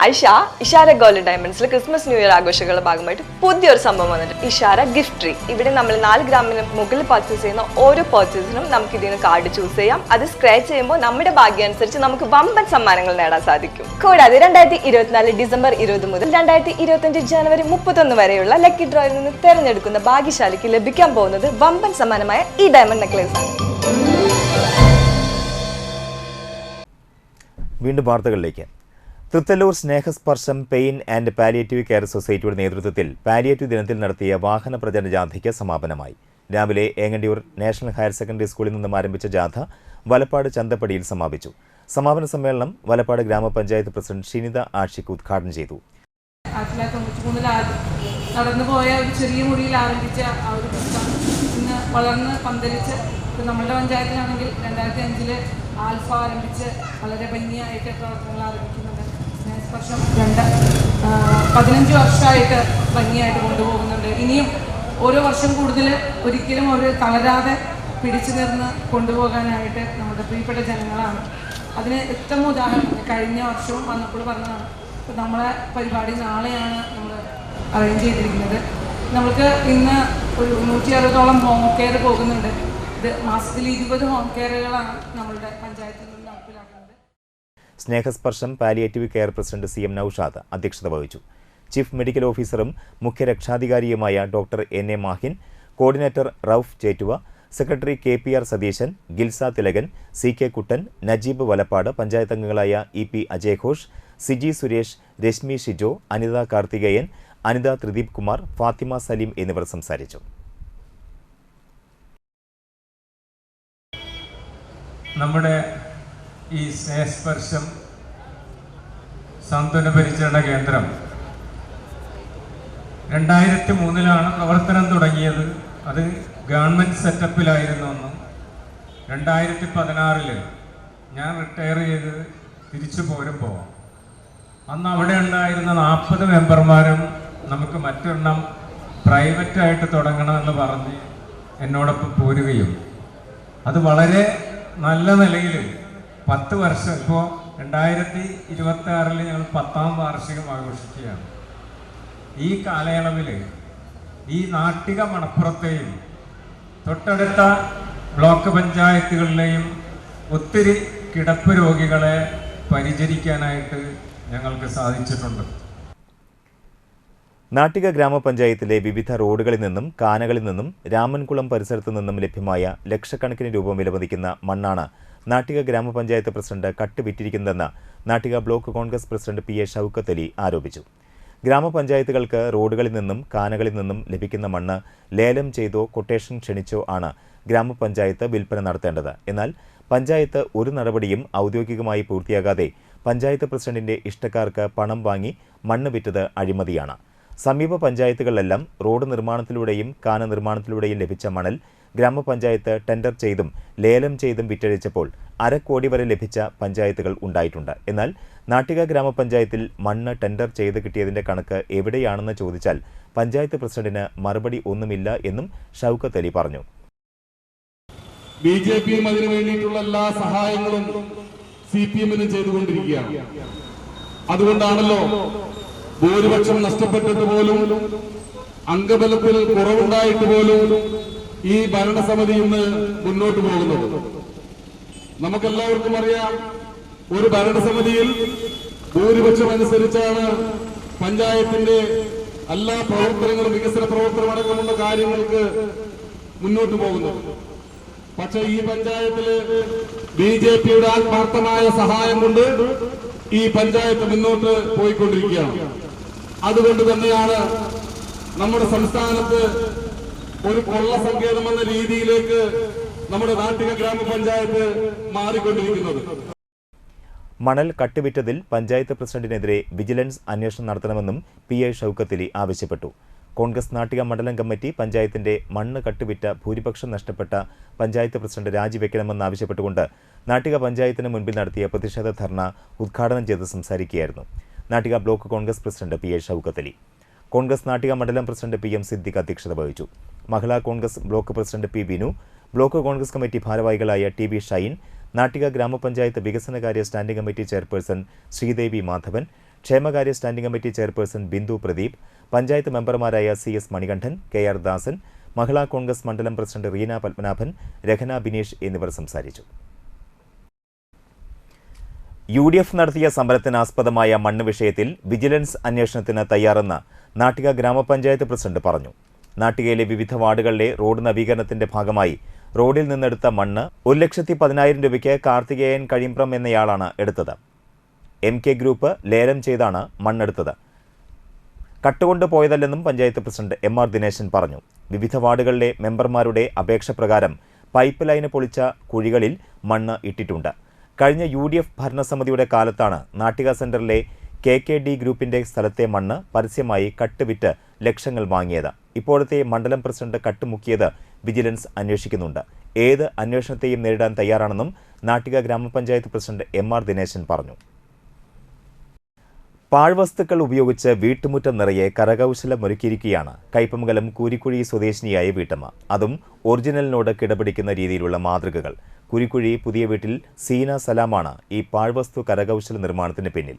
ഐഷ, ഇഷാര ഗോൾഡൻ ഡയമണ്ട്സിൽ ക്രിസ്മസ് ന്യൂ ഇയർ ആഘോഷങ്ങളുടെ ഭാഗമായിട്ട് പുതിയൊരു സംഭവം വന്നിട്ട് ഇഷാര ഗിഫ്റ്റ് ട്രീ. ഇവിടെ നമ്മൾ 4 ഗ്രാമിന് മുകളിൽ പർച്ചേസ് ചെയ്യുന്ന ഓരോ പർച്ചേസിനും നമുക്ക് ഇതിന് കാർഡ് ചൂസ് ചെയ്യാം. അത് സ്ക്രാച്ച് ചെയ്യുമ്പോൾ നമ്മുടെ ഭാഗ്യം അനുസരിച്ച് നമുക്ക് വമ്പൻ സമ്മാനങ്ങൾ നേടാൻ സാധിക്കും. കൂടാതെ 2024 ഡിസംബർ 20 മുതൽ 2025 ജനുവരി 31 വരെയുള്ള ലക്കി ഡ്രോയിൽ നിന്ന് തെരഞ്ഞെടുക്കുന്ന ഭാഗ്യശാലിക്ക് ലഭിക്കാൻ പോകുന്നത് വമ്പൻ സമ്മാനമായ ഈ ഡയമണ്ട് നെക്ലേസ് ആണ്. വീണ്ടും വാർത്തകളിലേക്ക്. തൃത്തല്ലൂർ സ്നേഹസ്പർശം പെയിൻ ആൻഡ് പാലിയേറ്റീവ് കെയർ സൊസൈറ്റിയുടെ നേതൃത്വത്തിൽ പാലിയേറ്റീവ് ദിനത്തിൽ നടത്തിയ വാഹന പ്രചരണ ജാഥയ്ക്ക് സമാപനമായി. രാവിലെ ഏങ്ങണ്ടിയൂർ നാഷണൽ ഹയർ സെക്കൻഡറി സ്കൂളിൽ നിന്നും ആരംഭിച്ച ജാഥ വലപ്പാട് ചന്തപ്പടിയിൽ സമാപിച്ചു. സമാപന സമ്മേളനം വലപ്പാട് ഗ്രാമപഞ്ചായത്ത് പ്രസിഡന്റ് ഷിനിത ആഷിഖ് ഉദ്ഘാടനം ചെയ്തു. 1993 നടന്നുപോയ ഒരു ചെറിയ മുറിയിൽ ആരംഭിച്ച ആ ഒരു പുസ്തകം ഇന്ന് വളർന്ന് പന്തലിച്ച് നമ്മുടെ പഞ്ചായത്തിലാണെങ്കിൽ 2005 ആൽഫ ആരംഭിച്ച് വളരെ ഭംഗിയായിട്ട് പ്രവർത്തനങ്ങൾ ആരംഭിക്കുന്നുണ്ട്. സ്നേഹസ്പർശം 15 വർഷമായിട്ട് ഭംഗിയായിട്ട് കൊണ്ടുപോകുന്നുണ്ട്. ഇനിയും ഓരോ വർഷം കൂടുതൽ ഒരിക്കലും അവർ തളരാതെ പിടിച്ചു നിർന്ന് കൊണ്ടുപോകാനായിട്ട് നമ്മുടെ പ്രിയപ്പെട്ട ജനങ്ങളാണ്. അതിന് ഏറ്റവും ഉദാഹരണം കഴിഞ്ഞ വർഷവും വന്നപ്പോൾ പറഞ്ഞതാണ്. ഇപ്പോൾ നമ്മളെ പരിപാടി നാളെയാണ് നമ്മൾ അറേഞ്ച് ചെയ്തിരിക്കുന്നത്. നമുക്ക് ഇന്ന് ഒരു 160ഓളം ഹോം കെയർ പോകുന്നുണ്ട്. ഇത് മാസത്തിൽ 20 ഹോം കെയറുകളാണ് നമ്മളുടെ പഞ്ചായത്തിൽ നിന്ന് നടപ്പിലാക്കുന്നത്. Snehasparsham palliative care president CM Noushad അധ്യക്ഷത വഹിച്ചു. ചീഫ് മെഡിക്കൽ ഓഫീസറും മുഖ്യ രക്ഷാധികാരിയുമായ doctor NA Mahin, coordinator Rauf Chettuva, secretary KPR Satheeshan, Gilsa Thilakan, CK Kuttan, Najeeb Valappad, panchayat അംഗങ്ങളായ EP അജയ് ഘോഷ്, സിജി സുരേഷ്, രശ്മി ഷിജോ, അനിത കാർത്തികേയൻ, അനിത ത്രിദീപ് കുമാർ, ഫാത്തിമ സലീം എന്നിവർ സംസാരിച്ചു. നമ്മുടെ ഈ സ്നേഹസ്പർശം സാന്ത്വന പരിചരണ കേന്ദ്രം 2003 പ്രവർത്തനം തുടങ്ങിയത്. അത് ഗവൺമെൻറ് സെറ്റപ്പിലായിരുന്നു അന്ന്. 2016 ഞാൻ റിട്ടയർ ചെയ്ത് തിരിച്ചു പോരുമ്പോൾ അന്ന് അവിടെ ഉണ്ടായിരുന്ന 40 മെമ്പർമാരും നമുക്ക് മറ്റൊരെണ്ണം പ്രൈവറ്റായിട്ട് തുടങ്ങണമെന്ന് പറഞ്ഞ് എന്നോടൊപ്പം പോരുകയും അത് വളരെ നല്ല നിലയിൽ 10 വർഷം, ഇപ്പോൾ 2026 ഞങ്ങൾ 10ാം വാർഷികം ആഘോഷിക്കുകയാണ്. ഈ കാലയളവിൽ ഈ നാട്ടിക മണപ്പുറത്തെയും തൊട്ടടുത്ത ബ്ലോക്ക് പഞ്ചായത്തുകളിലെയും ഒത്തിരി കിടപ്പ് രോഗികളെ പരിചരിക്കാനായിട്ട് ഞങ്ങൾക്ക് സാധിച്ചിട്ടുണ്ട്. നാട്ടിക ഗ്രാമപഞ്ചായത്തിലെ വിവിധ റോഡുകളിൽ നിന്നും കാനകളിൽ നിന്നും രാമൻകുളം പരിസരത്തു നിന്നും ലഭ്യമായ ലക്ഷക്കണക്കിന് രൂപ വിലമതിക്കുന്ന മണ്ണാണ് നാട്ടിക ഗ്രാമപഞ്ചായത്ത് പ്രസിഡന്റ് കട്ടുവിറ്റിരിക്കുന്നതെന്ന് Nattika block Congress president P A Shoukath Ali ആരോപിച്ചു. ഗ്രാമപഞ്ചായത്തുകൾക്ക് റോഡുകളിൽ നിന്നും കാനകളിൽ നിന്നും ലഭിക്കുന്ന മണ്ണ് ലേലം ചെയ്തോ കൊട്ടേഷൻ ക്ഷണിച്ചോ ആണ് ഗ്രാമപഞ്ചായത്ത് വിൽപ്പന നടത്തേണ്ടത്. എന്നാൽ പഞ്ചായത്ത് ഒരു നടപടിയും ഔദ്യോഗികമായി പൂർത്തിയാകാതെ പഞ്ചായത്ത് പ്രസിഡന്റിന്റെ ഇഷ്ടക്കാർക്ക് പണം വാങ്ങി മണ്ണ് വിറ്റത് അഴിമതിയാണ്. സമീപ പഞ്ചായത്തുകളിലെല്ലാം റോഡ് നിർമ്മാണത്തിലൂടെയും കാന നിർമ്മാണത്തിലൂടെയും ലഭിച്ച മണൽ ഗ്രാമപഞ്ചായത്ത് ടെൻഡർ ചെയ്തും ലേലം ചെയ്തും വിറ്റഴിച്ചപ്പോൾ 1/2 കോടി വരെ ലഭിച്ച പഞ്ചായത്തുകൾ ഉണ്ടായിട്ടുണ്ട്. എന്നാൽ നാട്ടിക ഗ്രാമപഞ്ചായത്തിൽ മണ്ണ് ടെൻഡർ ചെയ്ത് കിട്ടിയതിന്റെ കണക്ക് എവിടെയാണെന്ന് ചോദിച്ചാൽ പഞ്ചായത്ത് പ്രസിഡന്റിന് മറുപടി ഒന്നുമില്ല എന്നും ഷൗക്കത്ത് അലി പറഞ്ഞു. ബിജെപിയും അതിനു വേണ്ടിയിട്ടുള്ള എല്ലാ സഹായങ്ങളും സിപിഎമ്മിനും ചെയ്തുകൊണ്ടിരിക്കുകയാണ്. അതുകൊണ്ടാണല്ലോ ഭൂരിപക്ഷം നഷ്ടപ്പെട്ടിട്ട് പോലും, അംഗബലത്തിൽ കുറവുണ്ടായിട്ട് പോലും ഈ ഭരണസമിതി ഇന്ന് മുന്നോട്ട് പോകുന്നത്. നമുക്കെല്ലാവർക്കും അറിയാം, ഒരു ഭരണസമിതിയിൽ ഭൂരിപക്ഷം അനുസരിച്ചാണ് പഞ്ചായത്തിന്റെ എല്ലാ പ്രവർത്തനങ്ങളും, വികസന പ്രവർത്തനം അടക്കമുള്ള കാര്യങ്ങൾക്ക് മുന്നോട്ട് പോകുന്നത്. പക്ഷെ ഈ പഞ്ചായത്തില് ബിജെപിയുടെ ആത്മാർത്ഥമായ സഹായം കൊണ്ട് ഈ പഞ്ചായത്ത് മുന്നോട്ട് പോയിക്കൊണ്ടിരിക്കുകയാണ്. അതുകൊണ്ട് തന്നെയാണ് നമ്മുടെ സംസ്ഥാനത്ത് ഒരു കൊള്ള സങ്കേതം എന്ന രീതിയിലേക്ക് നമ്മുടെ നാട്ടിക ഗ്രാമപഞ്ചായത്ത് മാറിക്കൊണ്ടിരിക്കുന്നത്. മണൽ കട്ടുവിറ്റതിൽ പഞ്ചായത്ത് പ്രസിഡന്റിനെതിരെ വിജിലൻസ് അന്വേഷണം നടത്തണമെന്നും പി എ ഷൗക്കത്ത് അലി ആവശ്യപ്പെട്ടു. കോൺഗ്രസ് നാട്ടിക മണ്ഡലം കമ്മിറ്റി പഞ്ചായത്തിന്റെ മണ്ണ് കട്ടുവിറ്റ ഭൂരിപക്ഷം നഷ്ടപ്പെട്ട പഞ്ചായത്ത് പ്രസിഡന്റ് രാജിവെക്കണമെന്നാവശ്യപ്പെട്ടുകൊണ്ട് നാട്ടിക പഞ്ചായത്തിന് മുൻപിൽ നടത്തിയ പ്രതിഷേധ ധർണ ഉദ്ഘാടനം ചെയ്ത് സംസാരിക്കുകയായിരുന്നു Nattika block Congress president P A Shoukath Ali. Congress Nattika മണ്ഡലം പ്രസിഡന്റ് പി എം സിദ്ദിഖ് അധ്യക്ഷത വഹിച്ചു. Mahila Congress block president P Binu, block Congress committee ഭാരവാഹികളായ ടി ബി ഷൈൻ, നാട്ടിക ഗ്രാമപഞ്ചായത്ത് വികസനകാര്യ standing committee chairperson Sreedevi Madhavan, ക്ഷേമകാര്യ standing committee chairperson Bindu Pradeep, panchayat മെമ്പർമാരായ C S Manikandan, K R Dasan, Mahila Congress മണ്ഡലം പ്രസിഡന്റ് റീന പത്മനാഭൻ, രഹന ബിനീഷ് എന്നിവർ സംസാരിച്ചു. UDF നടത്തിയ സമരത്തിനാസ്പദമായ മണ്ണ് വിഷയത്തിൽ വിജിലൻസ് അന്വേഷണത്തിന് തയ്യാറെന്ന് നാട്ടിക ഗ്രാമപഞ്ചായത്ത് പ്രസിഡന്റ് പറഞ്ഞു. നാട്ടികയിലെ വിവിധ വാർഡുകളിലെ റോഡ് നവീകരണത്തിന്റെ ഭാഗമായി റോഡിൽ നിന്നെടുത്ത മണ്ണ് 1,10,000 രൂപയ്ക്ക് കാർത്തികേയൻ കഴിമ്പ്രം എന്നയാളാണ് എടുത്തത്. MK ഗ്രൂപ്പ് ലേലം ചെയ്താണ് മണ്ണെടുത്തത്. കട്ടുകൊണ്ട് പോയതല്ലെന്നും പഞ്ചായത്ത് പ്രസിഡന്റ് MR ദിനേശൻ പറഞ്ഞു. വിവിധ വാർഡുകളിലെ മെമ്പർമാരുടെ അപേക്ഷ പ്രകാരം പൈപ്പ് ലൈന് പൊളിച്ച കുഴികളിൽ മണ്ണ് ഇട്ടിട്ടുണ്ട്. കഴിഞ്ഞ UDF ഭരണസമിതിയുടെ കാലത്താണ് നാട്ടിക സെന്ററിലെ KKD ഗ്രൂപ്പിന്റെ സ്ഥലത്തെ മണ്ണ് പരസ്യമായി കട്ടുവിറ്റ് ലക്ഷങ്ങൾ വാങ്ങിയത്. ഇപ്പോഴത്തെ മണ്ഡലം പ്രസിഡന്റ് കട്ടുമുക്കിയത് വിജിലൻസ് അന്വേഷിക്കുന്നുണ്ട്. ഏത് അന്വേഷണത്തെയും നേരിടാൻ തയ്യാറാണെന്നും നാട്ടിക ഗ്രാമപഞ്ചായത്ത് പ്രസിഡന്റ് MR ദിനേശൻ പറഞ്ഞു. പാഴ്വസ്തുക്കൾ ഉപയോഗിച്ച് വീട്ടുമുറ്റം നിറയെ കരകൗശലമൊരുക്കിയിരിക്കുകയാണ് കയ്പമംഗലം കൂരിക്കുഴി സ്വദേശിനിയായ വീട്ടമ്മ. അതും ഒറിജിനലിനോട് കിടപിടിക്കുന്ന രീതിയിലുള്ള മാതൃകകൾ. കുരിക്കുഴി പുതിയ വീട്ടിൽ സീന സലാമാണ് ഈ പാഴ്വസ്തു കരകൗശല നിർമ്മാണത്തിന് പിന്നിൽ.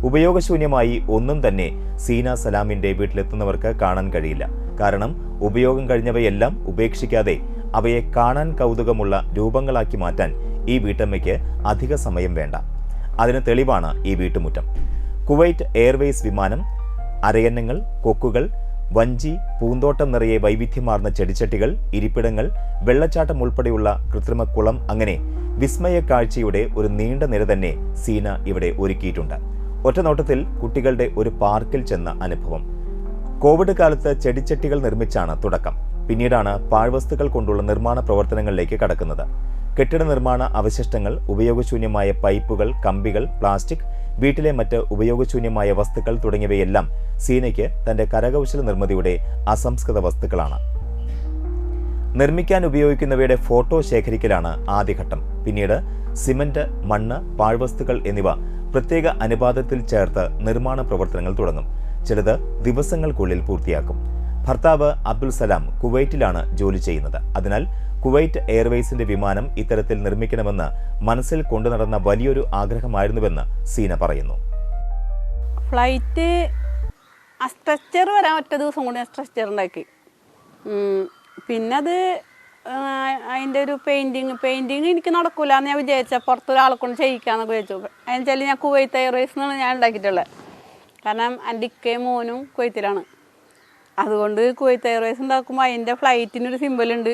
ഉപയോഗശൂന്യമായി ഒന്നും തന്നെ സീന സലാമിന്റെ വീട്ടിലെത്തുന്നവർക്ക് കാണാൻ കഴിയില്ല. കാരണം ഉപയോഗം കഴിഞ്ഞവയെല്ലാം ഉപേക്ഷിക്കാതെ അവയെ കാണാൻ കൗതുകമുള്ള രൂപങ്ങളാക്കി മാറ്റാൻ ഈ വീട്ടമ്മയ്ക്ക് അധിക സമയം വേണ്ട. അതിന് തെളിവാണ് ഈ വീട്ടുമുറ്റം. കുവൈറ്റ് എയർവേസ് വിമാനം, അരയന്നങ്ങൾ, കൊക്കുകൾ, വഞ്ചി, പൂന്തോട്ടം നിറയെ വൈവിധ്യമാർന്ന ചെടിച്ചട്ടികൾ, ഇരിപ്പിടങ്ങൾ, വെള്ളച്ചാട്ടം ഉൾപ്പെടെയുള്ള കൃത്രിമ കുളം, അങ്ങനെ വിസ്മയ കാഴ്ചയുടെ ഒരു നീണ്ട നിര തന്നെ സീന ഇവിടെ ഒരുക്കിയിട്ടുണ്ട്. ഒറ്റനോട്ടത്തിൽ കുട്ടികളുടെ ഒരു പാർക്കിൽ ചെന്ന അനുഭവം. കോവിഡ് കാലത്ത് ചെടിച്ചട്ടികൾ നിർമ്മിച്ചാണ് തുടക്കം. പിന്നീടാണ് പാഴ്വസ്തുക്കൾ കൊണ്ടുള്ള നിർമ്മാണ പ്രവർത്തനങ്ങളിലേക്ക് കടക്കുന്നത്. കെട്ടിട നിർമ്മാണ അവശിഷ്ടങ്ങൾ, ഉപയോഗശൂന്യമായ പൈപ്പുകൾ, കമ്പികൾ, പ്ലാസ്റ്റിക്, വീട്ടിലെ മറ്റ് ഉപയോഗശൂന്യമായ വസ്തുക്കൾ തുടങ്ങിയവയെല്ലാം സീനയ്ക്ക് തന്റെ കരകൗശല നിർമ്മിതിയുടെ അസംസ്കൃത വസ്തുക്കളാണ്. നിർമ്മിക്കാൻ ഉപയോഗിക്കുന്നവയുടെ ഫോട്ടോ ശേഖരിക്കലാണ് ആദ്യഘട്ടം. പിന്നീട് സിമന്റ്, മണ്ണ്, പാഴ്വസ്തുക്കൾ എന്നിവ പ്രത്യേക അനുപാതത്തിൽ ചേർത്ത് നിർമ്മാണ പ്രവർത്തനങ്ങൾ തുടങ്ങും. ചിലത് ദിവസങ്ങൾക്കുള്ളിൽ പൂർത്തിയാക്കും. ഭർത്താവ് അബ്ദുൽ സലാം കുവൈറ്റിലാണ് ജോലി ചെയ്യുന്നത്. അതിനാൽ കുവൈറ്റ് എയർവേസിന്റെ വിമാനം ഇത്തരത്തിൽ നിർമ്മിക്കണമെന്ന് മനസ്സിൽ കൊണ്ടുനടന്ന വലിയൊരു ആഗ്രഹമായിരുന്നുവെന്ന് സീന പറയുന്നു. ഫ്ലൈറ്റ് സ്ട്രെച്ചർ വരാൻ ഒറ്റ ദിവസം കൊണ്ട് ഞാൻ സ്ട്രെച്ചർ ഉണ്ടാക്കി. പിന്നെ അത് അതിൻ്റെ ഒരു പെയിൻറ്റിങ് എനിക്ക് നടക്കൂല എന്ന് ഞാൻ വിചാരിച്ച പുറത്തൊരാളെ കൊണ്ട് ചെയ്യിക്കാന്നൊക്കെ വിചാരിച്ചു. അതിനെച്ചാൽ ഞാൻ കുവൈത്ത് എയർവേസിനാണ് ഞാൻ ഉണ്ടാക്കിയിട്ടുള്ളത്. കാരണം എൻ്റെ ഇക്കയും മോനും കുവൈത്തിലാണ്. അതുകൊണ്ട് കുവൈത്ത് എയർവേസ് ഉണ്ടാക്കുമ്പോൾ അതിൻ്റെ ഫ്ലൈറ്റിനൊരു സിമ്പലുണ്ട്.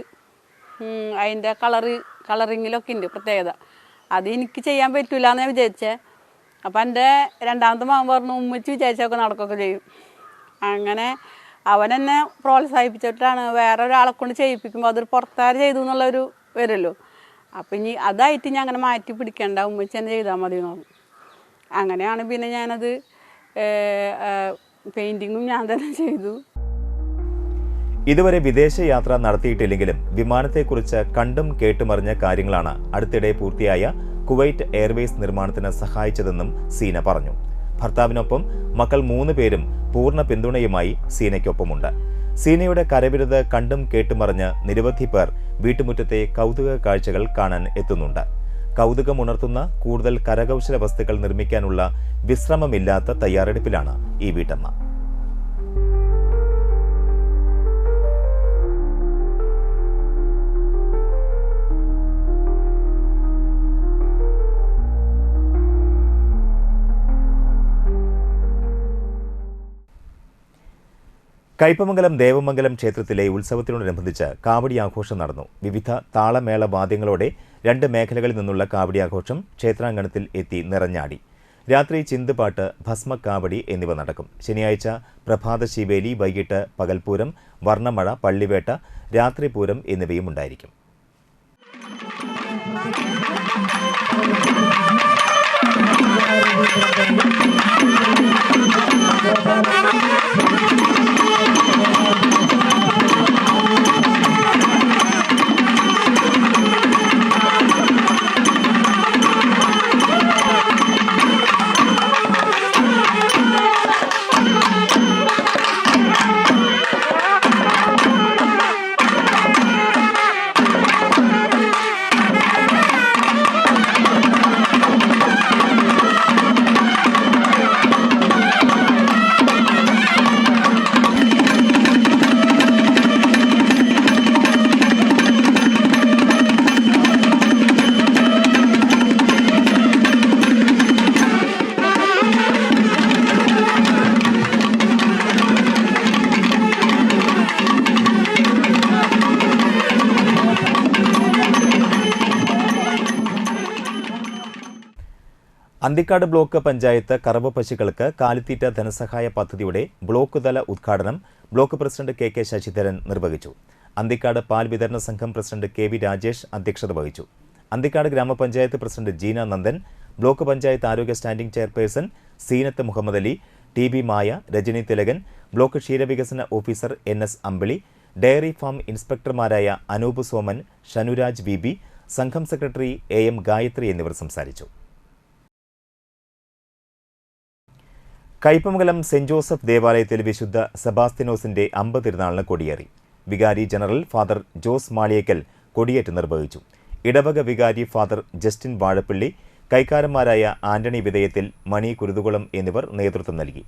അതിൻ്റെ കളറിങ്ങിലൊക്കെ ഉണ്ട് പ്രത്യേകത. അത് എനിക്ക് ചെയ്യാൻ പറ്റില്ല എന്ന് ഞാൻ വിചാരിച്ചേ. അപ്പം എൻ്റെ രണ്ടാമത്തെ മകൻ പറഞ്ഞു ഉമ്മച്ചി വിചാരിച്ചൊക്കെ നടക്കുകയൊക്കെ ചെയ്യും. അങ്ങനെ അവൻ എന്നെ പ്രോത്സാഹിപ്പിച്ചിട്ടാണ് വേറെ ഒരാളെ കൊണ്ട് ചെയ്യിപ്പിക്കുമ്പോൾ അതൊരു പുറത്താർ ചെയ്തു എന്നുള്ളൊരു വരുമല്ലോ. അപ്പം ഇനി അതായിട്ട് ഞാൻ അങ്ങനെ മാറ്റി പിടിക്കേണ്ട, ഉമ്മച്ചി തന്നെ ചെയ്താൽ മതി എന്ന് പറഞ്ഞു. അങ്ങനെയാണ് പിന്നെ ഞാനത് പെയിൻറ്റിങ്ങും ഞാൻ തന്നെ ചെയ്തു. ഇതുവരെ വിദേശയാത്ര നടത്തിയിട്ടില്ലെങ്കിലും വിമാനത്തെക്കുറിച്ച് കണ്ടും കേട്ടുമറിഞ്ഞ കാര്യങ്ങളാണ് അടുത്തിടെ പൂർത്തിയായ കുവൈറ്റ് എയർവേസ് നിർമ്മാണത്തിന് സഹായിച്ചതെന്നും സീന പറഞ്ഞു. ഭർത്താവിനൊപ്പം മക്കൾ 3 പേരും പൂർണ്ണ പിന്തുണയുമായി സീനയ്ക്കൊപ്പമുണ്ട്. സീനയുടെ കരവിരുത് കണ്ടും കേട്ടുമറിഞ്ഞ് നിരവധി പേർ വീട്ടുമുറ്റത്തെ കൗതുക കാഴ്ചകൾ കാണാൻ എത്തുന്നുണ്ട്. കൗതുകമുണർത്തുന്ന കൂടുതൽ കരകൗശല വസ്തുക്കൾ നിർമ്മിക്കാനുള്ള വിശ്രമമില്ലാത്ത തയ്യാറെടുപ്പിലാണ് ഈ വീട്ടമ്മ. കയ്പമംഗലം ദേവമംഗലം ക്ഷേത്രത്തിലെ ഉത്സവത്തിനോടനുബന്ധിച്ച് കാവടി ആഘോഷം നടന്നു. വിവിധ താളമേള വാദ്യങ്ങളോടെ 2 മേഖലകളിൽ നിന്നുള്ള കാവടി ആഘോഷം ക്ഷേത്രാങ്കണത്തിൽ എത്തി നിറഞ്ഞാടി. രാത്രി ചിന്തുപാട്ട്, ഭസ്മക്കാവടി എന്നിവ നടക്കും. ശനിയാഴ്ച പ്രഭാത ശീവേലി, വൈകിട്ട് പകൽപൂരം, വർണ്ണമഴ, പള്ളിവേട്ട, രാത്രിപൂരം എന്നിവയും ഉണ്ടായിരിക്കും. അന്തിക്കാട് ബ്ലോക്ക് പഞ്ചായത്ത് കറവ പശുക്കൾക്ക് കാലിത്തീറ്റ ധനസഹായ പദ്ധതിയുടെ ബ്ലോക്ക് തല ഉദ്ഘാടനം ബ്ലോക്ക് പ്രസിഡന്റ് കെ ശശിധരൻ നിർവഹിച്ചു. അന്തിക്കാട് പാൽ വിതരണ സംഘം പ്രസിഡന്റ് കെ രാജേഷ് അധ്യക്ഷത വഹിച്ചു. അന്തിക്കാട് ഗ്രാമപഞ്ചായത്ത് പ്രസിഡന്റ് ജീന നന്ദൻ, ബ്ലോക്ക് പഞ്ചായത്ത് ആരോഗ്യ standing chairperson Seenath Muhammad Ali, T Maya, Rajani Thilakan, block ക്ഷീരവികസന officer NS Ambili, dairy farm ഇൻസ്പെക്ടർമാരായ അനൂപ് സോമൻ, ഷനുരാജ് ബി, സംഘം സെക്രട്ടറി AM ഗായത്രി എന്നിവർ സംസാരിച്ചു. കയ്പമംഗലം സെന്റ് ജോസഫ് ദേവാലയത്തിൽ വിശുദ്ധ സെബാസ്ത്യനോസിന്റെ അമ്പ തിരുനാളിന് കൊടിയേറി. വികാരി ജനറൽ ഫാദർ ജോസ് മാളിയേക്കൽ കൊടിയേറ്റ് നിർവഹിച്ചു. ഇടവക വികാരി ഫാദർ ജസ്റ്റിൻ വാഴപ്പള്ളി, കൈക്കാരന്മാരായ ആന്റണി വിധേയത്തിൽ, മണി കുരുതുകുളം എന്നിവർ നേതൃത്വം നൽകി.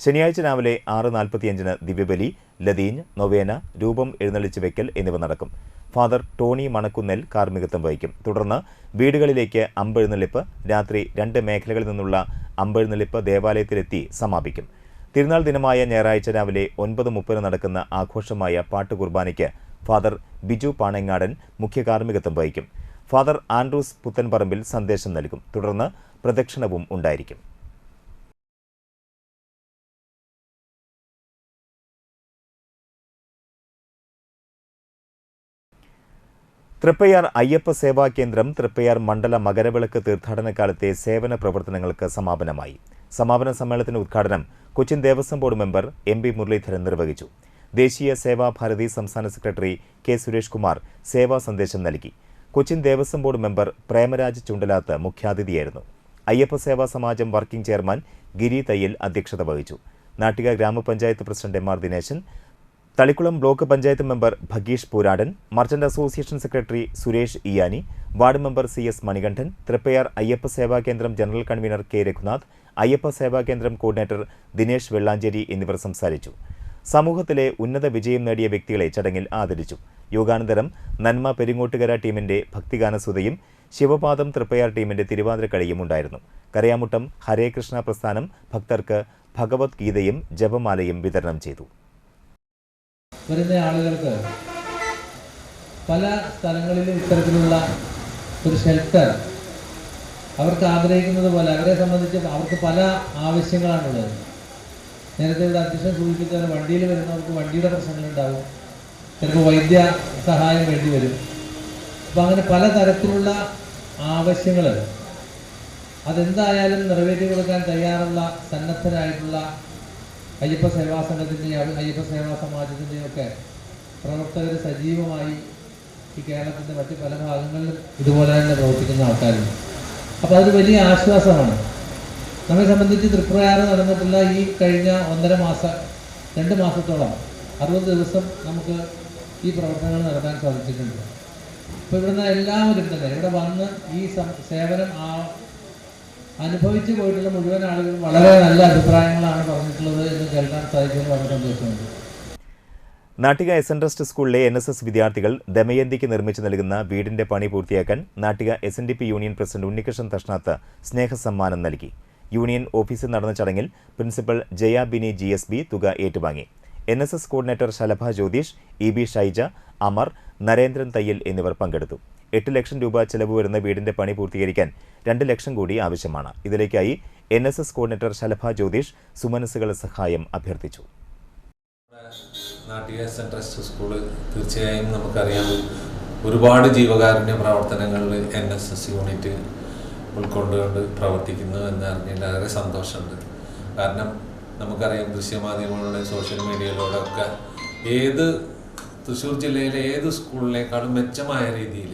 ശനിയാഴ്ച രാവിലെ 6:45 ദിവ്യബലി, ലതീൻ, നൊവേന, രൂപം എഴുന്നള്ളിച്ച് വെക്കൽ എന്നിവ നടക്കും. ഫാദർ ടോണി മണക്കുന്നേൽ കാർമ്മികത്വം വഹിക്കും. തുടർന്ന് വീടുകളിലേക്ക് അമ്പെഴുന്നള്ളിപ്പ്, രാത്രി 2 മേഖലകളിൽ നിന്നുള്ള അമ്പെഴുന്നള്ളിപ്പ് ദേവാലയത്തിലെത്തി സമാപിക്കും. തിരുനാൾ ദിനമായ ഞായറാഴ്ച രാവിലെ 9:30 നടക്കുന്ന ആഘോഷമായ പാട്ടുകുർബാനയ്ക്ക് ഫാദർ ബിജു പാണങ്ങാടൻ മുഖ്യ കാർമ്മികത്വം വഹിക്കും. ഫാദർ ആൻഡ്രൂസ് പുത്തൻപറമ്പിൽ സന്ദേശം നൽകും. തുടർന്ന് പ്രദക്ഷിണവും ഉണ്ടായിരിക്കും. തൃപ്പയാർ അയ്യപ്പ സേവാ കേന്ദ്രം തൃപ്പയാർ മണ്ഡല മകരവിളക്ക് തീർത്ഥാടന കാലത്തെ സേവന പ്രവർത്തനങ്ങൾക്ക് സമാപനമായി. സമാപന സമ്മേളനത്തിന്റെ ഉദ്ഘാടനം Cochin Devaswom board member M P. Muraleedharan നിർവഹിച്ചു. ദേശീയ സേവാഭാരതി സംസ്ഥാന സെക്രട്ടറി കെ. സുരേഷ് കുമാർ സേവാ സന്ദേശം നൽകി. Cochin Devaswom board member Premaraj Chundalath മുഖ്യാതിഥിയായിരുന്നു. അയ്യപ്പ സേവാ സമാജം വർക്കിംഗ് ചെയർമാൻ ഗിരി തയ്യൽ അധ്യക്ഷത വഹിച്ചു. നാട്ടിക ഗ്രാമപഞ്ചായത്ത് president M R. Dineshan, Thalikulam block panchayat member Bhageesh Pooradan, merchant association secretary Suresh Iyani, ward member C.S. Manikandan, Triprayar Ayyappa Seva Kendram general convener K. Raghunath, Ayyappa Seva Kendram coordinator Dinesh Vellanchery എന്നിവർ സംസാരിച്ചു. സമൂഹത്തിലെ ഉന്നത വിജയം നേടിയ വ്യക്തികളെ ചടങ്ങിൽ ആദരിച്ചു. യോഗാനന്തരം നന്മ പെരിങ്ങോട്ടുകര ടീമിന്റെ ഭക്തിഗാനസുതയും ശിവപാദം തൃപ്പയാർ ടീമിന്റെ തിരുവാതിരക്കളിയും ഉണ്ടായിരുന്നു. കരയാമുട്ടം ഹരേ കൃഷ്ണ പ്രസ്ഥാനം ഭക്തർക്ക് ഭഗവത്ഗീതയും ജപമാലയും വിതരണം ചെയ്തു. വരുന്ന ആളുകൾക്ക് പല സ്ഥലങ്ങളിലും ഇത്തരത്തിലുള്ള ഒരു ഷെൽട്ടർ അവർക്ക് ആഗ്രഹിക്കുന്നത് പോലെ അവരെ സംബന്ധിച്ച് അവർക്ക് പല ആവശ്യങ്ങളാണുള്ളത്. നേരത്തെ ഇവിടെ അധ്യക്ഷൻ സൂചിപ്പിച്ചത് വണ്ടിയിൽ വരുന്നവർക്ക് വണ്ടിയുടെ പ്രശ്നങ്ങളുണ്ടാവും, ചിലപ്പോൾ വൈദ്യ സഹായം വേണ്ടി വരും. അപ്പം അങ്ങനെ പലതരത്തിലുള്ള ആവശ്യങ്ങൾ അതെന്തായാലും നിറവേറ്റി കൊടുക്കാൻ തയ്യാറുള്ള സന്നദ്ധരായിട്ടുള്ള അയ്യപ്പ സേവാ സംഘത്തിൻ്റെയും അയ്യപ്പ സേവാ സമാജത്തിൻ്റെയും ഒക്കെ പ്രവർത്തകർ സജീവമായി ഈ കേരളത്തിൻ്റെ മറ്റ് പല ഭാഗങ്ങളിലും ഇതുപോലെ തന്നെ പ്രവർത്തിക്കുന്ന ആൾക്കാരുണ്ട്. അപ്പോൾ അതൊരു വലിയ ആശ്വാസമാണ്. നമ്മെ സംബന്ധിച്ച് തൃപ്രയാർ നടന്നിട്ടുള്ള ഈ കഴിഞ്ഞ 2 മാസത്തോളം 60 ദിവസം നമുക്ക് ഈ പ്രവർത്തനങ്ങൾ നടത്താൻ സാധിച്ചിട്ടുണ്ട്. ഇപ്പോൾ ഇവിടുന്ന് എല്ലാവരും തന്നെ ഇവിടെ വന്ന് ഈ സേവനം അനുഭവിച്ചു പോയിട്ടുള്ള മുഴുവൻ ആളുകളും വളരെ നല്ല അഭിപ്രായങ്ങളാണ് പറഞ്ഞിട്ടുള്ളത് എന്ന് കേൾക്കാൻ സാധിച്ചതിൽ വളരെ സന്തോഷമുണ്ട്. നാട്ടിക എസ്.എൻ. ട്രസ്റ്റ് സ്കൂളിലെ NSS വിദ്യാർത്ഥികൾ ദമയന്തിക്ക് നിർമ്മിച്ചു നൽകുന്ന വീടിന്റെ പണി പൂർത്തിയാക്കാൻ Nattika SNDP union president Unnikrishnan Thashnath സ്നേഹസമ്മാനം നൽകി. യൂണിയൻ ഓഫീസിൽ നടന്ന ചടങ്ങിൽ പ്രിൻസിപ്പൽ ജയ ബിനി GSB തുക ഏറ്റുവാങ്ങി. NSS coordinator Shalabha Jyothish, EB Shaija, Amar, Narendran Thayyil എന്നിവർ പങ്കെടുത്തു. 8 ലക്ഷം രൂപ ചെലവ് വരുന്ന വീടിന്റെ പണി പൂർത്തീകരിക്കാൻ 2 ലക്ഷം കൂടി ആവശ്യമാണ്. ഇതിലേക്കായി NSS കോർഡിനേറ്റർ ശലഭ ജ്യോതിഷ് സുമനസ്സുകളുടെ സഹായം അഭ്യർത്ഥിച്ചു. നാട്ടിക എസ്.എൻ. ട്രസ്റ്റ് സ്കൂള് തീർച്ചയായും നമുക്കറിയാം ഒരുപാട് ജീവകാരുണ്യ പ്രവർത്തനങ്ങളിൽ NSS യൂണിറ്റ് ഉൾക്കൊണ്ടുകൊണ്ട് പ്രവർത്തിക്കുന്നു എന്ന് അറിഞ്ഞാൽ വളരെ സന്തോഷമുണ്ട്. കാരണം നമുക്കറിയാം ദൃശ്യമാധ്യമങ്ങളിലെ സോഷ്യൽ മീഡിയയിലൂടെയൊക്കെ തൃശ്ശൂർ ജില്ലയിലെ ഏത് സ്കൂളിനേക്കാളും മെച്ചമായ രീതിയിൽ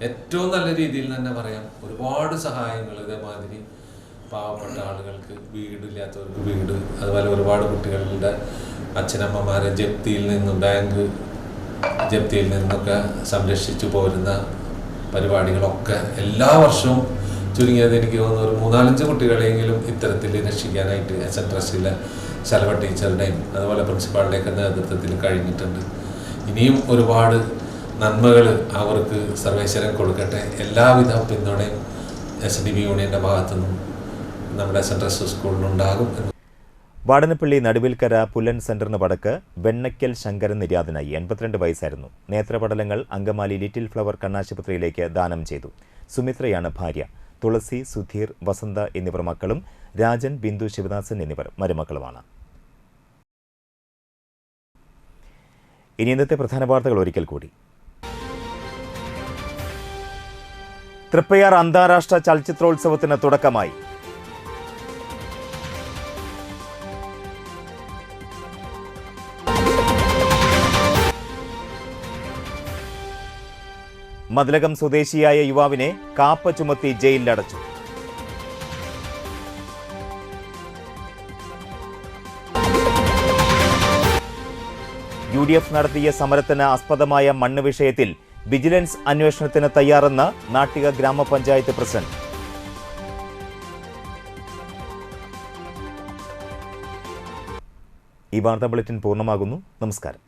ഏറ്റവും നല്ല രീതിയിൽ തന്നെ പറയാം ഒരുപാട് സഹായങ്ങൾ ഇതേമാതിരി പാവപ്പെട്ട ആളുകൾക്ക് വീടില്ലാത്തവർക്ക് വീട്, അതുപോലെ ഒരുപാട് കുട്ടികളുടെ അച്ഛനമ്മമാരെ ജപ്തിയിൽ നിന്നും ബാങ്ക് ജപ്തിയിൽ നിന്നൊക്കെ സംരക്ഷിച്ചു പോരുന്ന പരിപാടികളൊക്കെ എല്ലാ വർഷവും ചുരുങ്ങിയത് എനിക്ക് തോന്നുന്നു ഒരു 3-4 കുട്ടികളെങ്കിലും ഇത്തരത്തിൽ രക്ഷിക്കാനായിട്ട് എസ്.എൻ. ട്രസ്റ്റിലെ ശലഭ ടീച്ചറുടെയും അതുപോലെ പ്രിൻസിപ്പാളുടെയൊക്കെ നേതൃത്വത്തിൽ കഴിഞ്ഞിട്ടുണ്ട്. ഇനിയും ഒരുപാട് നന്മകൾ അവർക്ക് സർവേശ്വരൻ കൊടുക്കട്ടെ. എല്ലാവിധ പിന്തുണയും SNDP യൂണിയൻ്റെ ഭാഗത്തുനിന്നും നമ്മുടെ എസ്.എൻ. ട്രസ്റ്റ് സ്കൂളിലുണ്ടാകും. വാടനപ്പള്ളി നടുവിൽക്കര പുല്ലൻ സെന്ററിന് വടക്ക് വെണ്ണയ്ക്കൽ ശങ്കരൻ നിര്യാതനായി. 82 വയസ്സായിരുന്നു. നേത്രപടലങ്ങൾ അങ്കമാലി ലിറ്റിൽ ഫ്ലവർ കണ്ണാശുപത്രിയിലേക്ക് ദാനം ചെയ്തു. സുമിത്രയാണ് ഭാര്യ. തുളസി, സുധീർ, വസന്ത എന്നിവർ മക്കളും രാജൻ, ബിന്ദു, ശിവദാസൻ എന്നിവർ മരുമക്കളുമാണ്. ഇനി ഇന്നത്തെ പ്രധാന വാർത്തകൾ ഒരിക്കൽ കൂടി. തൃപ്പയാർ അന്താരാഷ്ട്ര ചലച്ചിത്രോത്സവത്തിന് തുടക്കമായി. മതിലകം സ്വദേശിയായ യുവാവിനെ കാപ്പ ചുമത്തി ജയിലിലടച്ചു. UDF നടത്തിയ സമരത്തിന് ആസ്പദമായ മണ്ണ് വിഷയത്തിൽ വിജിലൻസ് അന്വേഷണത്തിന് തയ്യാറെന്ന് നാട്ടിക ഗ്രാമപഞ്ചായത്ത് പ്രസിഡന്റ്. ഈ വാർത്താ ബുള്ളറ്റിൻ പൂർണ്ണമാകുന്നു. നമസ്കാരം.